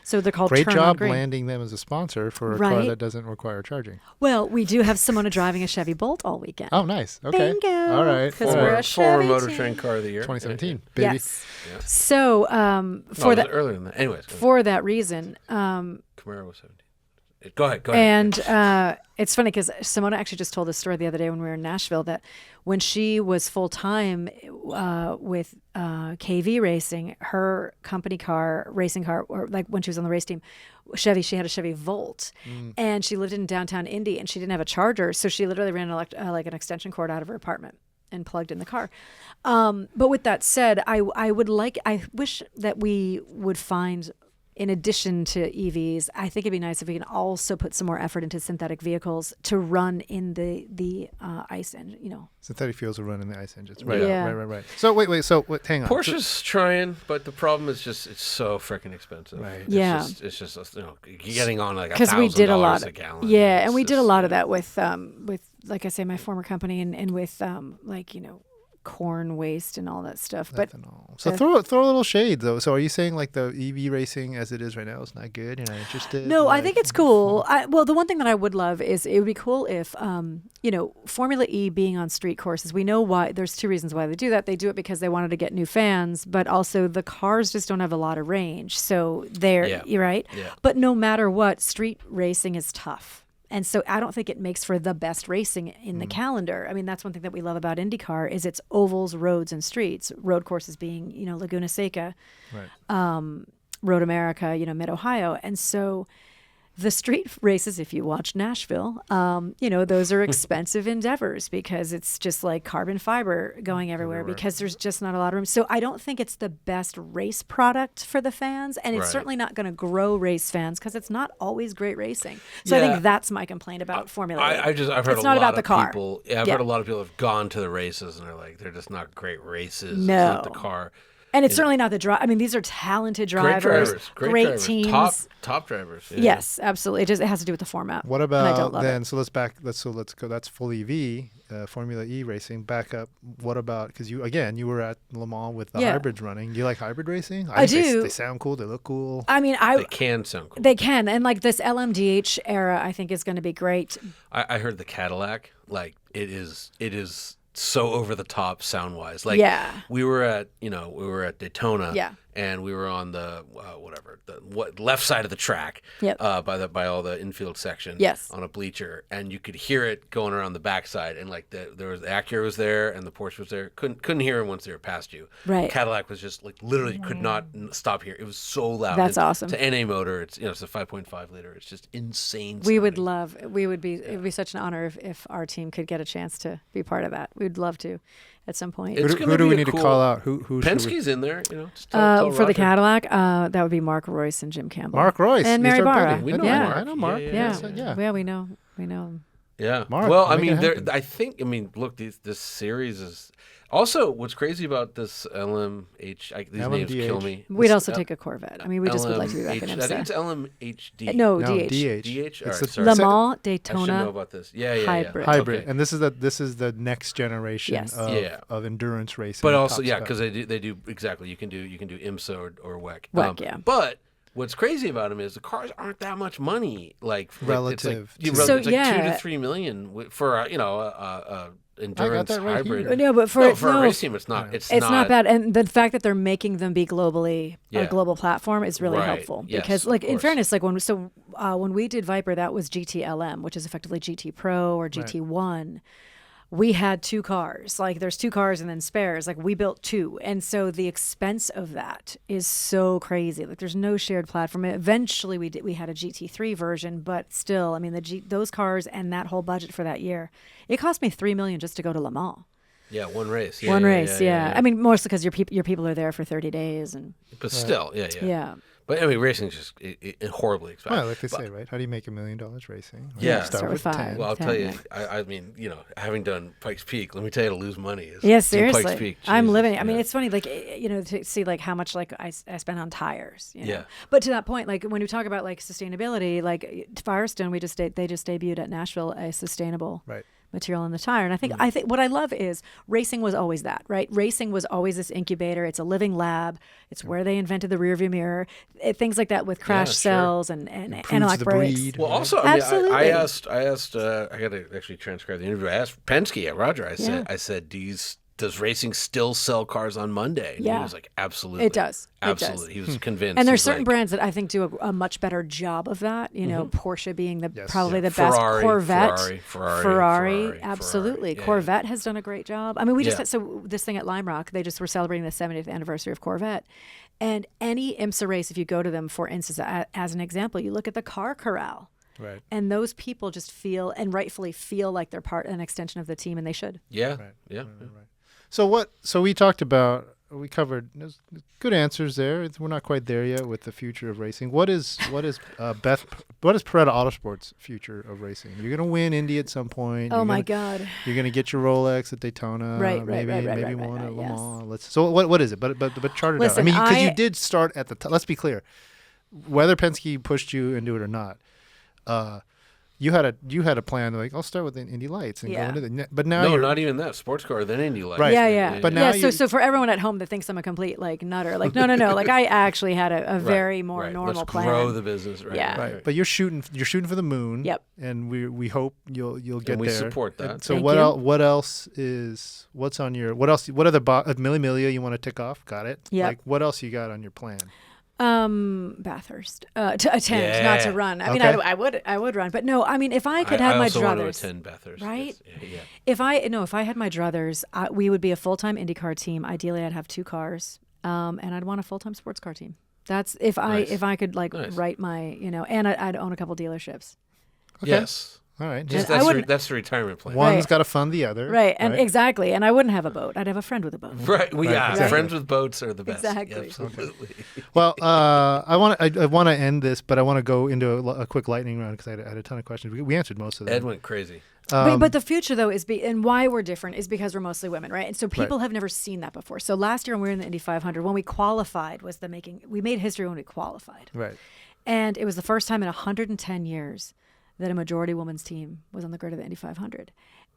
So they're called Great Turn job On Green. landing them as a sponsor for a car that doesn't require charging. Well, we do have Simona driving a Chevy Bolt all weekend. Oh, nice. Okay. Bingo. All right. Because we're a Chevy MotorTrend car of the year. 2017, baby. Yes. Yeah. So earlier than that. Anyways. For that reason. Camaro was 17. Go ahead. And it's funny because Simona actually just told this story the other day when we were in Nashville, that when she was full-time with KV Racing, her company racing car, or like when she was on the race team, Chevy, she had a Chevy Volt, and she lived in downtown Indy, and she didn't have a charger, so she literally ran an extension cord out of her apartment and plugged in the car. But with that said, I wish that we would find in addition to EVs, I think it'd be nice if we can also put some more effort into synthetic vehicles to run in the ICE engine. Synthetic fuels will run in the ICE engines. Right. Yeah. Right. So wait. So hang on. Porsche's trying, but the problem is just it's so freaking expensive. Right. Yeah. It's just you're getting on like Because we did a lot $1,000 a gallon. Yeah, It's and we did a just, lot of that with like I say, my former company and with corn waste and all that stuff. But Ethanol. So throw a little shade though. So are you saying like the EV racing as it is right now is not good? You're not interested? no, I Like, think it's cool. Well, the one thing that I would love is it would be cool if Formula E being on street courses. We know why. There's two reasons why they do that. They do it because they wanted to get new fans, but also the cars just don't have a lot of range. So you're right. Yeah. But no matter what, street racing is tough. And so I don't think it makes for the best racing in the calendar. I mean, that's one thing that we love about IndyCar is its ovals, roads, and streets. Road courses being, Laguna Seca, Road America, Mid-Ohio. And so the street races, if you watch Nashville, those are expensive endeavors because it's just like carbon fiber going everywhere because there's just not a lot of room. So I don't think it's the best race product for the fans, and it's certainly not going to grow race fans because it's not always great racing. So I think that's my complaint about Formula E. I've heard it's not about the car. People. Yeah, I've heard a lot of people have gone to the races and they're like, they're just not great races. No. It's not the car. And it's certainly not the drive. I mean, these are talented drivers, great drivers, teams. top drivers. Yeah. Yes, absolutely. It has to do with the format. What and I don't about love then? it. So let's go. That's full EV, Formula E racing. Back up. What about because you were at Le Mans with the hybrids running. Do you like hybrid racing? I think do. They sound cool. They look cool. I mean, They can sound cool. They can, and like this LMDH era, I think is going to be great. I heard the Cadillac, like it is so over the top sound wise. Like we were at Daytona, and we were on the left side of the track, by all the infield section, on a bleacher, and you could hear it going around the backside, and like the Acura was there and the Porsche was there. Couldn't hear them once they were past you. Right. The Cadillac was just like literally could not stop hearing. It was so loud. That's awesome. It's a NA motor. It's it's a 5.5 liter. It's just insane. We would love. It would be such an honor if our team could get a chance to be part of that. We'd love to, at some point. Who do we need to call out? Who Penske's in there, just tell for the Roger. Cadillac, that would be Mark Royce and Jim Campbell. Mark Royce and he's Mary our Barra. buddy. We know Yeah. Mark. I know Mark. Yeah, we know him. Yeah. Mark, well, I make mean, it happen. look, this series is also what's crazy about this LMH. These names kill me. We'd also take a Corvette. I mean, we just would like to be back in IMSA. I think it's LMHD. No, DH. DH. All right, sorry. Le Mans, I should Daytona, know about this. Yeah. Hybrid. Hybrid, Okay. and this is the next generation of endurance racing. But also, top because spec. they do exactly. You can do IMSA or WEC. WEC, But what's crazy about them is the cars aren't that much money, relative. It's like 2 to 3 million for a endurance that right hybrid. here. No, but for a race team, it's not. It's not bad, and the fact that they're making them be globally a Yeah. global platform is really Right. helpful. Yes, Because, of like in course. fairness, like when we did Viper, that was GTLM, which is effectively GT Pro or GT1. We had two cars. Like there's two cars and then spares. Like we built two, and so the expense of that is so crazy. Like there's no shared platform. Eventually, we had a GT3 version, but still, I mean those cars and that whole budget for that year, it cost me $3 million just to go to Le Mans. Yeah, one race. One race. I mean, mostly because your people are there for 30 days, and but still, yeah. But I mean, racing is just horribly expensive. Well, like they say, right? How do you make $1 million racing? Yeah. Start with 5. 10. Well, I'll 10, tell you. yeah. I mean, having done Pikes Peak, let me tell you, to lose money is. Yeah, in seriously. Pikes Peak, I'm Jesus, living. I mean, yeah. it's funny, like to see like how much like I spend on tires. Yeah. But to that point, like when we talk about like sustainability, like Firestone, they just debuted at Nashville a sustainable material in the tire. And I think what I love is racing was always that, right? Racing was always this incubator. It's a living lab. It's where they invented the rearview mirror, things like that with crash cells and analog brakes. breed. Well, also, Absolutely. I asked. I got to actually transcribe the interview. I asked Penske, Roger. I said, does racing still sell cars on Monday? And he was like, absolutely. It does. Absolutely. It does. He was convinced. And there's He's certain like, brands that I think do a much better job of that. You know, Porsche being probably the Ferrari, best. Corvette, Ferrari, absolutely. yeah. Corvette has done a great job. I mean, we just had this thing at Lime Rock. They just were celebrating the 70th anniversary of Corvette. And any IMSA race, if you go to them, for instance, as an example, you look at the car corral. Right. And those people just feel, and rightfully feel, like they're an extension of the team, and they should. Yeah. Right. Yeah. Right. So we talked about we covered there's good answers there. We're not quite there yet with the future of racing. What is Beth? What is Paretta Autosport's future of racing? You're gonna win Indy at some point. Oh my God! You're gonna get your Rolex at Daytona. Right, maybe right, one at Le yes. Mans. So what is it? But chart it out. I Listen, mean, because you did start at the let's be clear, whether Penske pushed you into it or not. You had a plan like I'll start with the Indy Lights and go into the but now you're not even that sports car then Indy Lights. Right. Yeah. But now so for everyone at home that thinks I'm a complete like nutter, like no. Like I actually had a very more normal Let's plan. grow the business, right? Yeah. Right. But you're shooting for the moon. Yep. And we hope you'll get and we there. support that. And so Thank what you. what else what other Milli Millia you want to tick off? Got it? Yep. Like what else you got on your plan? Bathurst to attend, not to run. I mean, Okay. I would run, but no. I mean, if I could have my also want to druthers, attend Bathurst. right? Yeah. If I had my druthers, we would be a full-time IndyCar team. Ideally, I'd have 2 cars, and I'd want a full-time sports car team. That's if I could like write my and I'd own a couple dealerships. Okay. Yes. All right. Just And that's the retirement plan. One's Right. got to fund the other. Right, and exactly, and I wouldn't have a boat. I'd have a friend with a boat. Right. Well, yeah. Exactly. Friends with boats are the best. Exactly. Absolutely. Well, I want to end this, but I want to go into a quick lightning round because I had a ton of questions. We answered most of them. Ed went crazy. But the future, though, and why we're different is because we're mostly women, right? And so people have never seen that before. So last year when we were in the Indy 500, when we qualified, we made history when we qualified. Right. And it was the first time in 110 years that a majority women's team was on the grid of the Indy 500.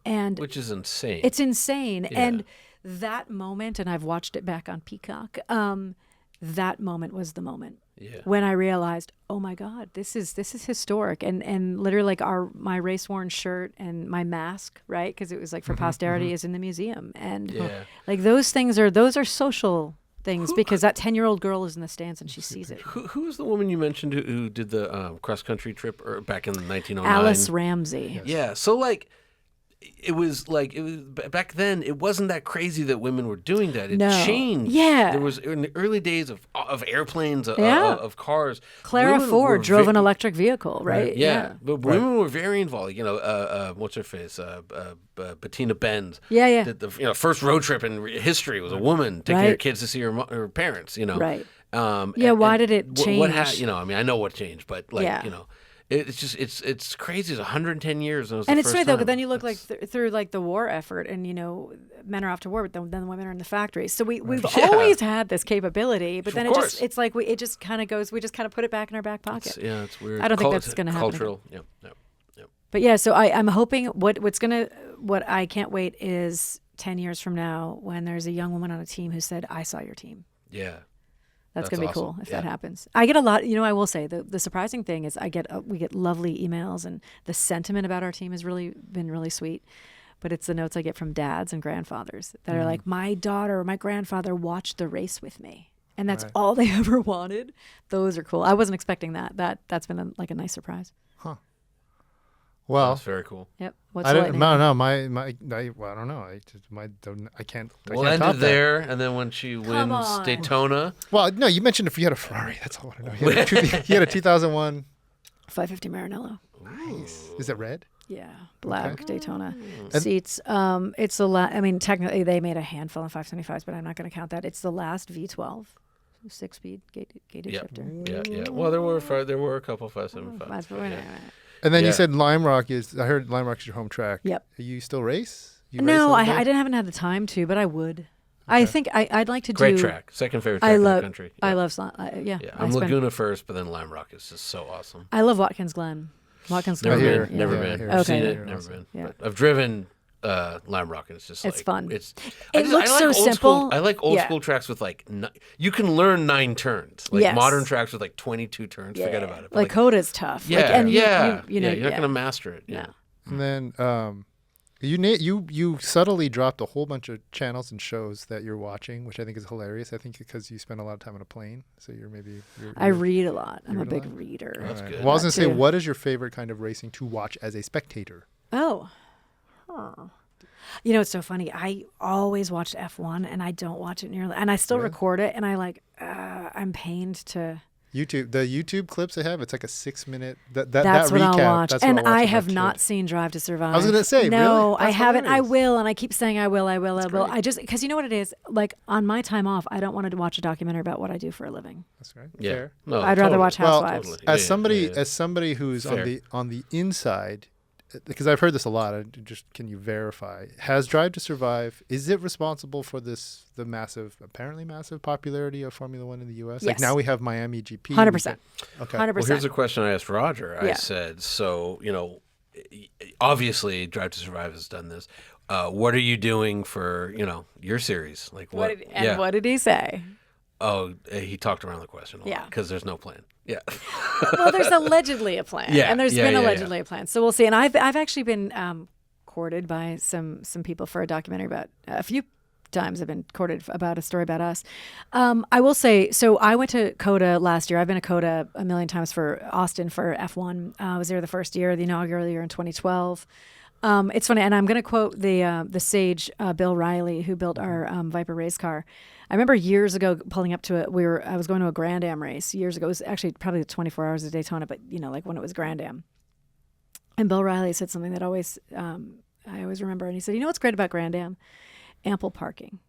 And Which is insane. it's insane. Yeah. And that moment, and I've watched it back on Peacock, that moment was the moment. Yeah. When I realized, oh my God, this is historic, and literally like my race worn shirt and my mask, right? Because it was like for posterity is in the museum, and like those are social things because that 10-year-old girl is in the stands and she sees it. Who was the woman you mentioned who did the cross country trip back in 1909? Alice Ramsey. Yeah. So it was back then. It wasn't that crazy that women were doing that. It changed. Yeah. There was in the early days of airplanes, of cars. Clara women Ford were drove an electric vehicle, right? Yeah. But women were very involved. What's her face? Bettina Benz. Yeah. Did the first road trip in history was a woman taking her kids to see her parents. Right. Yeah. Why did it change? I know what changed, but it's just it's crazy. It's 110 years, and it's right though. But then you look through like the war effort, and men are off to war, but then the women are in the factories. So we've always had this capability, but then it's like it just kind of goes. We just kind of put it back in our back pocket. It's weird. I don't think that's going to happen. Cultural, again. yeah. But yeah, so I'm hoping what I can't wait is 10 years from now when there's a young woman on a team who said, "I saw your team." Yeah. That's going to be awesome. cool if that happens. I get a lot, I will say the surprising thing is we get lovely emails, and the sentiment about our team has really been really sweet. But it's the notes I get from dads and grandfathers that are like, my daughter or my grandfather watched the race with me. And that's all they ever wanted. Those are cool. I wasn't expecting that. That's been a nice surprise. Huh. Well, that's very cool. Yep. What's I don't know. I don't know. I can't. We'll end it there, and then when she wins Daytona. Well, no, you mentioned if you had a Ferrari. That's all I want to know. He had a 2001 550 Maranello. Nice. Is it red? Yeah, black Daytona seats. It's the last. I mean, technically they made a handful of 575s, but I'm not going to count that. It's the last V12, 6-speed gated shifter. Yeah. Well, there were a couple 575s. And then you said Lime Rock I heard Lime Rock is your home track. Yep. You still race? No, I haven't had the time to, but I would. Okay. I think I'd like to do. Great track. Second favorite track in the country. Yeah. I love I'm Laguna first, but then Lime Rock is just so awesome. I love Watkins Glen. Never been. I've seen it. Never been. Yeah. But I've driven Lime Rock, and it's just it's fun. It looks so simple. I like old school tracks with you can learn 9 turns. Modern tracks with 22 turns. Forget about it. But Coda's tough. Yeah, you're not going to master it. Yeah. And then you subtly dropped a whole bunch of channels and shows that you're watching, which I think is hilarious. I think because you spend a lot of time on a plane, so I read a lot. I'm a big reader. That's good. Well, I was going to say, what is your favorite kind of racing to watch as a spectator? Oh. It's so funny. I always watched F1 and I don't watch it nearly, and I still record it, and I'm pained to YouTube, the YouTube clips they have, it's like a 6-minute. That That's recap. what I'll watch. That's And what I'll watch I with my have kid. not seen Drive to Survive. I was gonna say, no, really? I That's haven't. I hilarious. will, and I keep saying I will. great. I just because you know what it is. Like on my time off, I don't want to watch a documentary about what I do for a living. That's right. Yeah. Fair. No, I'd rather watch Well, Housewives. totally. As Yeah. somebody who's Fair. on the inside, because I've heard this a lot. Can you verify? Has Drive to Survive, is it responsible for the apparently massive popularity of Formula One in the U.S.? Like Yes. now we have Miami GP. 100%. Okay. 100%. Well, here's a question I asked Roger. I Yeah. said, so, obviously Drive to Survive has done this. What are you doing for, your series? Like what? What did he say? Oh, he talked around the question a lot Yeah. because there's no plan. Yeah. Well, there's allegedly a plan. Yeah, And there's yeah, been yeah, allegedly a plan. So we'll see. And I've actually been courted by some people for a documentary about a few times I've been courted about a story about us. I will say, so I went to COTA last year. I've been to COTA a million times for Austin for F1. I was there the first year, the inaugural year in 2012. It's funny, and I'm going to quote the sage Bill Riley, who built our Viper race car. I remember years ago pulling up to it. I was going to a Grand Am race years ago. It was actually probably 24 hours of Daytona, but like when it was Grand Am. And Bill Riley said something that I always remember, and he said, "You know what's great about Grand Am? Ample parking."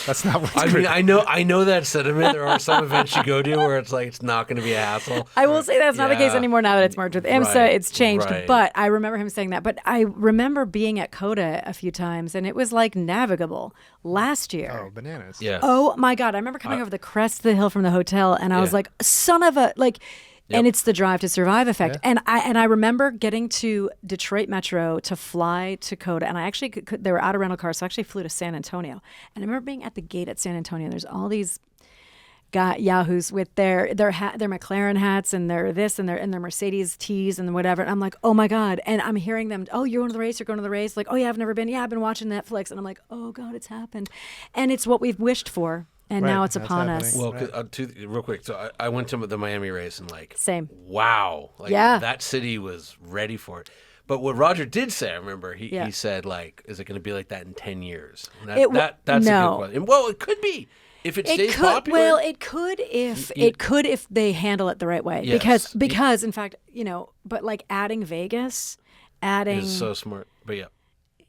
That's not what's I great. mean, I know that sentiment. There are some events you go to where it's like it's not going to be a hassle. I will say that's not the case Yeah. anymore now that it's merged with IMSA. Right, It's changed. right. But I remember him saying that. But I remember being at COTA a few times, and it was like navigable last year. Oh, bananas. Yeah. Oh my God. I remember coming over the crest of the hill from the hotel, and I was Yeah. like, son of a, like, and it's the Drive to Survive effect. Yeah. And I remember getting to Detroit Metro to fly to COTA, and I actually they were out of rental cars, so I actually flew to San Antonio. And I remember being at the gate at San Antonio, and there's all these yahoos with their McLaren hats and their this and their Mercedes tees and whatever. And I'm like, oh my God. And I'm hearing them, oh, you're going to the race, you're going to the race. Like, oh yeah, I've never been. Yeah, I've been watching Netflix. And I'm like, oh God, it's happened. And it's what we've wished for. And Right, now it's that's upon happening. us. Well, real quick. So I went to the Miami race and like, Same. wow, like Yeah. that city was ready for it. But what Roger did say, I remember, he Yeah. said like, is it going to be like that in 10 years? And no. that's a good question. Well, it could be if it stays popular. Well, it could if they handle it the right way. Yes. Because in fact, but like adding Vegas, It's so smart. But yeah.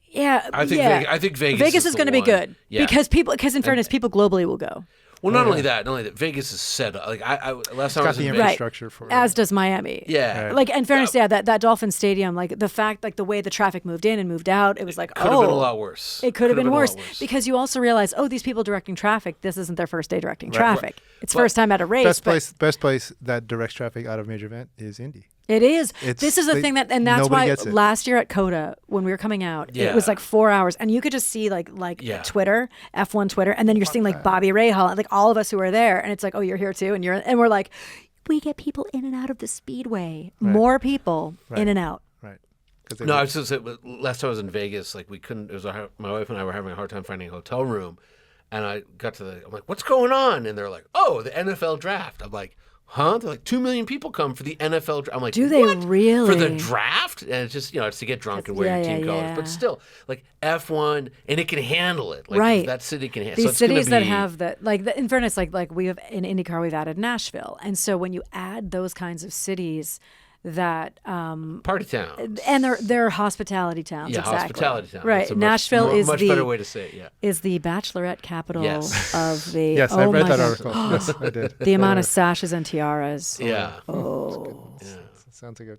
yeah, I think yeah. I think Vegas Vegas is is the going to be one. good Yeah. because in fairness, people globally will go. Well, not only that, Vegas is set up. Like I last time I Got was the in Vegas. infrastructure for it. As does Miami. Yeah. Right. Like, in fairness, that Dolphin Stadium, like the fact, like the way the traffic moved in and moved out, it was like, Could have been a lot worse. It could have been a lot worse because you also realize, these people directing traffic. This isn't their first day directing traffic. It's first time at a race. Best place that directs traffic out of major event is Indy. It is. It's- This is the they- thing and that's nobody why gets it. last year at COTA, when we were coming out, Yeah. it was like 4 hours, and you could just see like Yeah. Twitter, F1 Twitter, and then you're seeing like Bobby Rahal, and like all of us who are there, and it's like, oh, you're here too, and we're like, we get people in and out of the speedway, more people in and out. Right. No, I was just saying, last time I was in Vegas, like we couldn't. It was my wife and I were having a hard time finding a hotel room, and I got to I'm like, what's going on? And they're like, oh, the NFL draft. I'm like, huh? They're like 2 million people come for the NFL draft. I'm like, Do they what? really? For the draft? And it's just it's to get drunk and wear your team colors, yeah. but still, like F1, and it can handle it. Like, Right. That city can handle. These so it's gonna cities that be- have that, in fairness, like we have in IndyCar, we've added Nashville, and so when you add those kinds of cities that party towns. and they're hospitality towns. Yeah, exactly. hospitality towns. Right. That's a Nashville is much the better way to say it. Yeah. is the bachorette capital Yes. of the. Yes, oh I read my that God. article. Yes, I did. The amount of sashes and tiaras. Yeah. Oh. Sounds like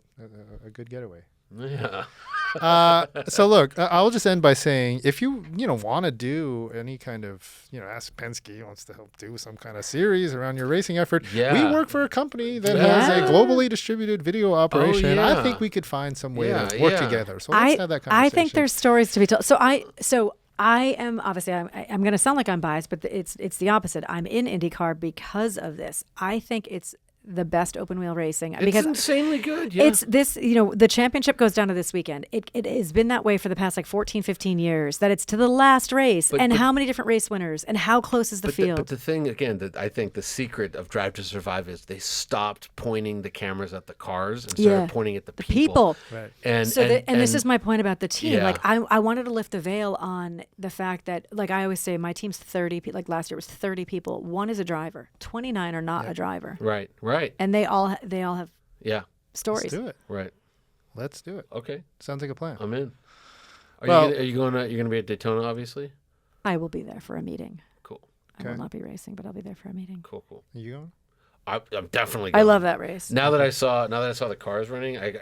a good getaway. Yeah. So look, I'll just end by saying, if you want to do any kind of ask Penske wants to help do some kind of series around your racing effort. Yeah. We work for a company that Yeah. has a globally distributed video operation. yeah. I think we could find some way Yeah, to work yeah. together. So let's have that conversation. I think there's stories to be told. So I am obviously I'm going to sound like I'm biased, but it's the opposite. I'm in IndyCar because of this. I think it's the best open wheel racing. It's Because insanely good. Yeah. it's this, the championship goes down to this weekend. It has been that way for the past like 14, 15 years, that it's to the last race. But how many different race winners and how close is the field? But the thing, again, that I think the secret of Drive to Survive is they stopped pointing the cameras at the cars and started pointing at the people. Right. And this is my point about the team. Yeah. Like I wanted to lift the veil on the fact that, like I always say, my team's 30 people. Like last year it was 30 people. One is a driver. 29 are not a driver. Right. And they all have Yeah. stories. Let's do it. Right. Let's do it. Okay. Sounds like a plan. I'm in. Well- Are you going to? You're going to be at Daytona, obviously. I will be there for a meeting. Cool. I will not be racing, but I'll be there for a meeting. Cool. You going? I'm definitely. I Going. love that race. Now that I saw the cars running, I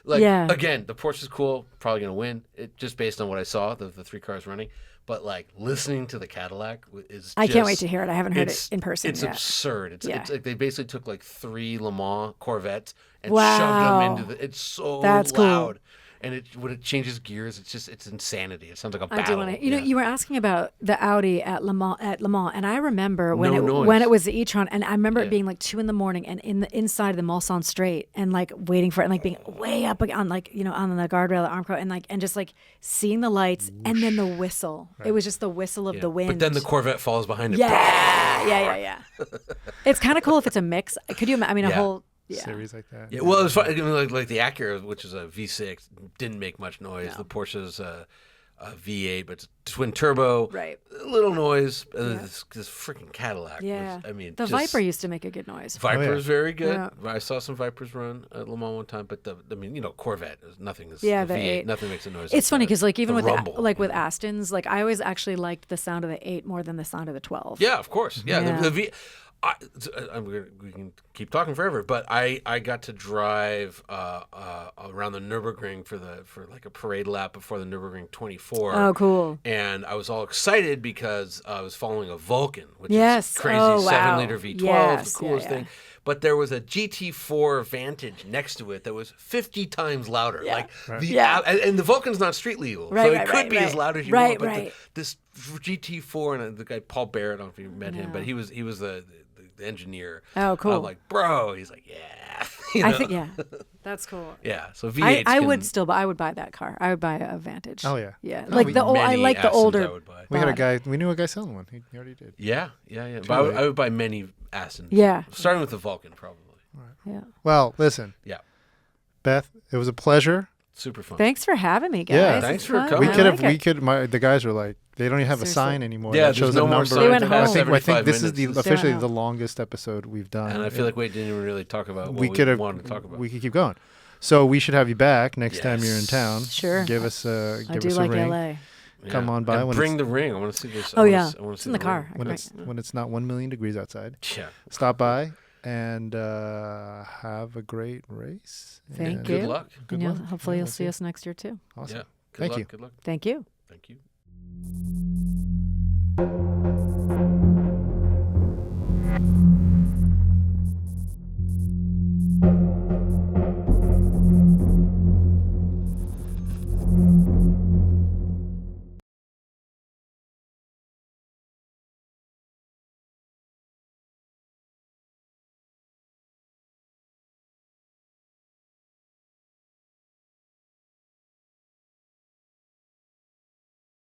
again, the Porsche is cool. Probably going to win. It just based on what I saw, the 3 cars running. But like listening to the Cadillac is. I can't wait to hear it. I haven't heard it in person It's yet. absurd. It's like they basically took like 3 Le Mans Corvettes and Wow. shoved them into the. It's so That's cool. loud. And when it changes gears, it's insanity. It sounds like a battle. I do want to. You were asking about the Audi at Le Mans, and I remember when No when noise. it was the e-tron, and I remember it being like 2 a.m. and in the inside of the Mulsanne Straight, and like waiting for it, and like being way up on like on the guardrail, the Armco, and just like seeing the lights, and then the whistle. Right. It was just the whistle of the wind. But then the Corvette falls behind it. Yeah. It's kind of cool if it's a mix. Could you? I mean, a whole. Yeah. Series like that. Yeah, well, it was fun. I mean, like the Acura, which is a V6, didn't make much noise. No. The Porsche's a V8, but it's twin turbo. Right. A little noise. This freaking Cadillac. Yeah. Was, I mean, the just, Viper used to make a good noise. Viper is very good. Yeah. I saw some Vipers run at Le Mans one time, but Corvette is nothing. Is Yeah, the the V8. 8. Nothing makes a noise. It's funny because like even with rumble, with Astons, like I always actually liked the sound of the 8 more than the sound of the 12. Yeah, of course. Yeah, Yeah. The V. We can keep talking forever, but I got to drive around the Nürburgring for like a parade lap before the Nürburgring 24. Oh, cool. And I was all excited because I was following a Vulcan, which Yes. is crazy Oh, wow. 7-liter V12, Yes. the coolest Yeah. thing. But there was a GT4 Vantage next to it that was 50 times louder. Yeah. Like Yeah. and the Vulcan's not street legal, Right, so right, it could right, be right. as loud as you Right, want. But right. this GT4 and the guy Paul Barrett, I don't know if you met him, No. but he was the engineer. Oh, cool. I'm like, bro. He's like, yeah. You I know? think that's cool. Yeah. So V8. I would still, but I would buy that car. I would buy a Vantage. Oh, yeah. Yeah, No, like we- the old. I many like the Astons older. I would buy. We had a body. guy. We knew a guy selling one. He already did. Yeah. But I would buy many Astons. Yeah. Starting with the Vulcan, probably. Yeah. Well, listen, Yeah. Beth, it was a pleasure. Super fun. Thanks for having me, guys. Yeah. Thanks It's for fun. coming. We I could like have. it. The guys were like, they don't even have Seriously. a sign anymore. Yeah, that shows there's no a more number. sign They went for the next home. I think 75 this is minutes. officially Yeah. the longest episode we've done. And I feel like we didn't even really talk about what we we could have. wanted to talk about. We could keep going. So we should have you back next time you're in Yes. town. Sure. Give us I give do us a like ring. LA. Come on by And when bring it's- the ring. I want to see this. Oh yeah, I wanna it's see in the ring. car. when Right. it's not 1 million degrees outside. Yeah. Stop by and have a great race. Thank And you. Good luck. Good And luck. hopefully you'll we'll see us next year too. Awesome. Yeah. Good Thank luck. you. Good luck. Thank you. Thank you.